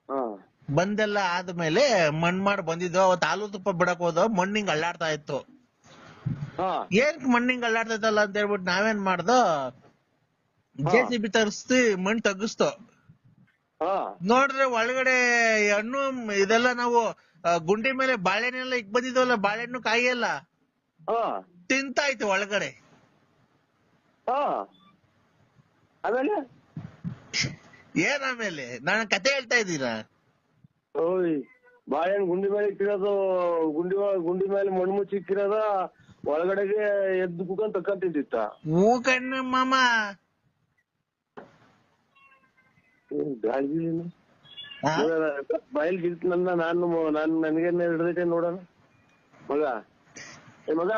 ಹಾ ಬಂದೆಲ್ಲ ಆದ್ಮೇಲೆ ಮಣ್ ಮಾಡಿ ಬಂದಿದ್ದು. ಅವತ್ತು ಹಾಲು ತುಪ್ಪ ಬಿಡಕ್ ಹೋದ, ಮಣ್ಣಿಂಗ್ ಅಳ್ಳಾಡ್ತಾ ಇತ್ತು. ಹಾ ಏನ್ ಮಣ್ಣಿಂಗ್ ಅಳ್ಳಾಡ್ತೈತಲ್ಲ ಅಂತ ಹೇಳ್ಬಿಟ್ಟು ನಾವೇನ್ ಮಾಡ್ದೋ, JCB ತರಿಸ್ತಿ ಮಣ್ ತಗ್ಗಿಸ್ತು. ಹಾ ನೋಡ್ರೆ ಒಳಗಡೆ ಹಣ್ಣು ಇದೆಲ್ಲ ನಾವು ಗುಂಡಿ ಮೇಲೆ ಬಾಳೆಹಣ್ಣೆಲ್ಲ ಇಕ್ ಬಂದಿದ್ವಲ್ಲ, ಬಾಳೆಹಣ್ಣು ಕಾಯಿ ಎಲ್ಲ ಹಾ ತಿಂತಾಯ್ತು ಒಳಗಡೆ. ಹಾ ಆಮೇಲೆ ಏನ್ ಆಮೇಲೆ ನಾನು ಕತೆ ಹೇಳ್ತಾ ಇದ್ದೀರಾ? ಓಯ್ ಬಾಳೆಹಣ್ಣು ಗುಂಡಿ ಮೇಲೆ ಇಕ್ಕಿರೋದು, ಗುಂಡಿ ಮೇಲೆ ಮಣ್ಣು ಮುಚ್ಚಿ ಇಕ್ಕಿರೋದ, ಒಳಗಡೆಗೆ ಎದ್ದು ಕುತ್ಕೊಂಡ್ ತಕ್ಕಂತಿದ್ದಿತ್ತ. ಹೂ ಕಣ್ಣು ಮಾಮ. ಬಾಯಿಲ್ ಗಿಲ್ತ ನನಗೆ ಹಿಡ್ದೈತೆ ನೋಡೋಣ. ಮಗ ಮಗ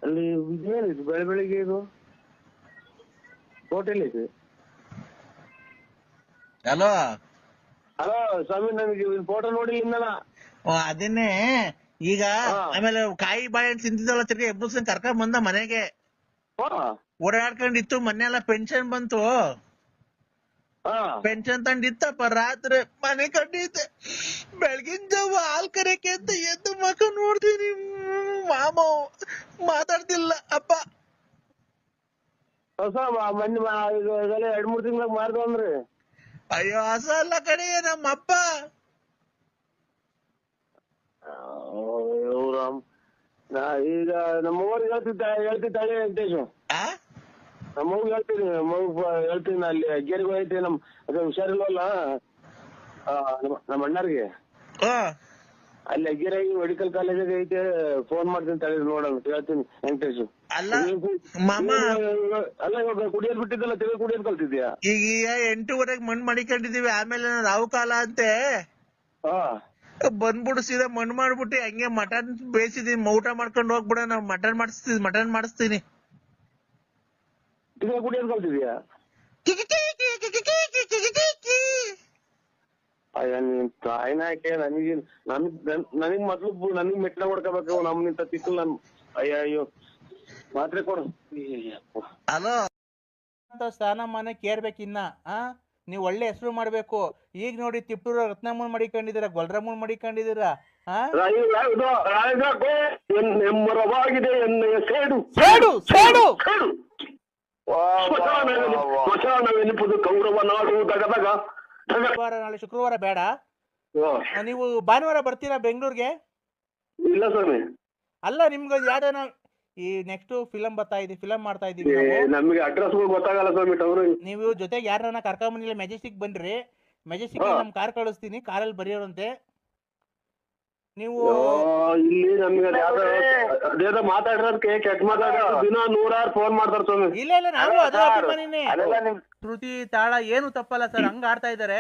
ಅಲ್ಲಿ ಇದೇನಿದು ಬೆಳಿಗ್ಗೆ ಇದು ಹೋಟೆಲ್ ಐತೆ. ಹಲೋ ಹಲೋ ಸ್ವಾಮಿ, ನನಗೆ ಫೋಟೋ ನೋಡಿ ಇನ್ನಲ್ಲ. ಅದನ್ನೇ ಈಗ ಆಮೇಲೆ ಕಾಯಿ ಬಾಳೆಹಣ್ಣು ತಿಂತಿದ್ದಲ್ಲ, ತಿರ್ಗಿ ಎಬ್ಬಸನ್ ಕರ್ಕೊಂಡ್ ಬಂದ ಮನೆಗೆ. ಓಡಾಡ್ಕೊಂಡಿತ್ತು, ಮೊನ್ನೆಲ್ಲ ಪೆನ್ಷನ್ ಬಂತು. ಪೆನ್ಷನ್ ತಂದಿತ್ತಪ್ಪ. ರಾತ್ರಿ ಮನೆ ಕಂಡಿದ್ದೆ, ಬೆಳಗಿನ ಜಾವ ಹಾಲ್ ಕರೆಕೆ ಅಂತ ಎದ್ದು ಮಕ್ಕ ನೋಡ್ತೀನಿ, ಮಾಮ ಮಾತಾಡ್ತಿಲ್ಲ ಅಪ್ಪ. ಹೊಸ ಮೊನ್ನೆ 2-3 ತಿಂಗಳಾಗ ಮಾರ್ದ ಅಂದ್ರಿ. ಅಯ್ಯೋ ಹೊಸ ಅಲ್ಲ ಕಡೆ, ನಮ್ಮಪ್ಪ. ರಾಮ್, ಈಗ ನಮ್ಮವ್ರಿಗೆ ಹೇಳ್ತಿದ್ದಾಳೆ ವೆಂಕಟೇಶು. ನಮ್ಮವ್ಗೆ ಹೇಳ್ತೀನಿ ಅಲ್ಲಿ ಅಗ್ಗೇರಿಗೆ ಹೋಯ್ತಿ. ಅದೇ ಹುಷಾರಿಲ್ವಲ್ಲ ನಮ್ಮ ಅಣ್ಣಾರ್ಗೆ, ಅಲ್ಲಿ ಅಗ್ಗೇರಾಗಿ ಮೆಡಿಕಲ್ ಕಾಲೇಜಾಗ ಐತೆ. ಫೋನ್ ಮಾಡ್ತೀನಿ ತಳಿ ನೋಡೋಣ, ಹೇಳ್ತೀನಿ ವೆಂಕಟೇಶು. ಅಲ್ಲ ಮಾಮ, ಅಲ್ಲ ಇವಾಗ ಕುಡಿಯೋದ್ ಬಿಟ್ಟಿದ್ದಲ್ಲ, ತಿರುಗಿ ಕುಡಿಯೋದ್ ಕಲ್ತಿದ್ಯಾ? ಈಗ 8:30 ಮಣ್ಣು ಮಾಡಿಕೊಂಡಿದೀವಿ. ಆಮೇಲೆ ರಾವು ಕಾಲ ಅಂತೆ ಬಂದ್ಬಿಡು, ಸೀದಾ ಮಣ್ಣು ಮಾಡ್ಬಿಟ್ಟು ಹಂಗೆ ಮಟನ್ ಬೇಯಿಸಿದೀನಿ, ಊಟ ಮಾಡ್ಕೊಂಡು ಹೋಗ್ಬಿಡ. ನಾವು ಮಟನ್ ಮಾಡಿಸ್ತೀನಿ. ತಿರುಗಿ ಕುಡಿಯೋದ್ ಕಲ್ತಿದ್ಯಾ? ಅಯ್ಯ ನೀನ್ ತಾಯಿನ ಯಾಕೆ ನನಗ್ ಮೊದ್ಲು ನನಗ್ ಮೆಟ್ಲ ಹೊಡ್ಕೋಬೇಕು. ನಿಂತ ತಿಕ್ಕಲ್ ನನ್. ಅಯ್ಯೋ ಮಾತ್ರೆ ಕೊಡು. ಹಲೋ, ಸ್ಥಾನ ಮಾನ ಕೇರ್ಬೇಕಿನ್ನ. ನೀವ್ ಒಳ್ಳೆ ಹೆಸರು ಮಾಡ್ಬೇಕು. ಈಗ ನೋಡಿ ತಿಪ್ಪೂರ ರತ್ನಮ್ಮನ್ ಮಡಿಕೊಂಡಿದ್ದೀರಾ, ಗೊಲ್ರಮ್ಮನ್ ಮಡಿಕೊಂಡಿದ್ದೀರಾ. ನೆಮ್ಮರವಾಗಿದೆ ಎನ್ನೆಯ ಸೇಡು ಸೇಡು ಸೇಡು ಸ್ಮಶಾನವೆನಿಪುದು ಕೌರವ ನಾಡು ದಗದಗ. ನಾಳೆ ಶುಕ್ರವಾರ ಬೇಡ, ನೀವು ಭಾನುವಾರ ಬರ್ತೀರಾ ಬೆಂಗಳೂರಿಗೆ? ಇಲ್ಲ ಸ್ವಾಮಿ. ಅಲ್ಲ ನಿಮ್ಗೆ ಯಾವ್ದಾನ ಈ ನೆಕ್ಸ್ಟ್ ಫಿಲಮ್ ಫಿಲಮ್ ಮಾಡ್ತಾ ಇದೀವಿ. ನಮ್ಗೆ ಅಡ್ರೆಸ್ ಗೊತ್ತಾಗಲ್ಲ ಸ್ವಾಮಿ. ನೀವು ಜೊತೆಗೆ ಯಾರನ್ನ ಕರ್ಕೊಂಬಂದಿಲ್ಲ, ಮೆಜೆಸ್ಟಿಕ್ ಬನ್ರಿ. ಮೆಜೆಸ್ಟಿಕ್ ನಮ್ ಕಾರ್ ಕಳಿಸ್ತೀನಿ, ಕಾರಲ್ಲಿ ಬರೆಯೋರಂತೆ ನೀವು. ಇಲ್ಲಿ ನಮ್ಗೆ ಅದೇನೋ ಮಾತಾಡಿರೋದಕ್ಕೆ ಕೆಟ್ಟ ಮಾತಾಡೋದು ದಿನ 100 ಫೋನ್ ಮಾಡ್ತಾರೆ ಸ್ವಾಮಿ. ಇಲ್ಲ ಇಲ್ಲ, ನಾವು ಅದೇ ಅಭಿಮಾನಿನೇ. ಶ್ರುತಿ ತಾಳ ಏನು ತಪ್ಪಲ್ಲ ಸರ್, ಹಂಗ ಆಡ್ತಾ ಇದಾರೆ.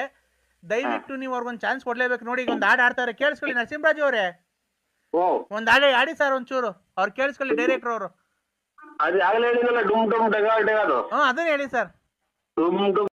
ದಯವಿಟ್ಟು ನೀವು ಅವ್ರಿಗೊಂದು ಚಾನ್ಸ್ ಕೊಡ್ಲೇಬೇಕು. ನೋಡಿ ಈಗ ಒಂದು ಹಾಡು ಆಡ್ತಾರೆ, ಕೇಳಿಸ್ಕೊಳ್ಳಿ. ನರಸಿಂಹರಾಜ್ ಅವರೇ, ಒಂದ್ ಹಾಡು ಆಡಿ ಸರ್ ಒಂಚೂರು, ಅವ್ರು ಕೇಳಿಸ್ಕೊಳ್ಳಿ, ಡೈರೆಕ್ಟರ್ ಅವರು. ಅದೇ ಆಗಲೇ ಹೇಳಿದ್ನಲ್ಲ, ಡುಮ್ ಡುಮ್ ಡಗ ಡಗ. ಅದನ್ನ ಹೇಳಿ ಸರ್. ಡುಮ್ ಡುಮ್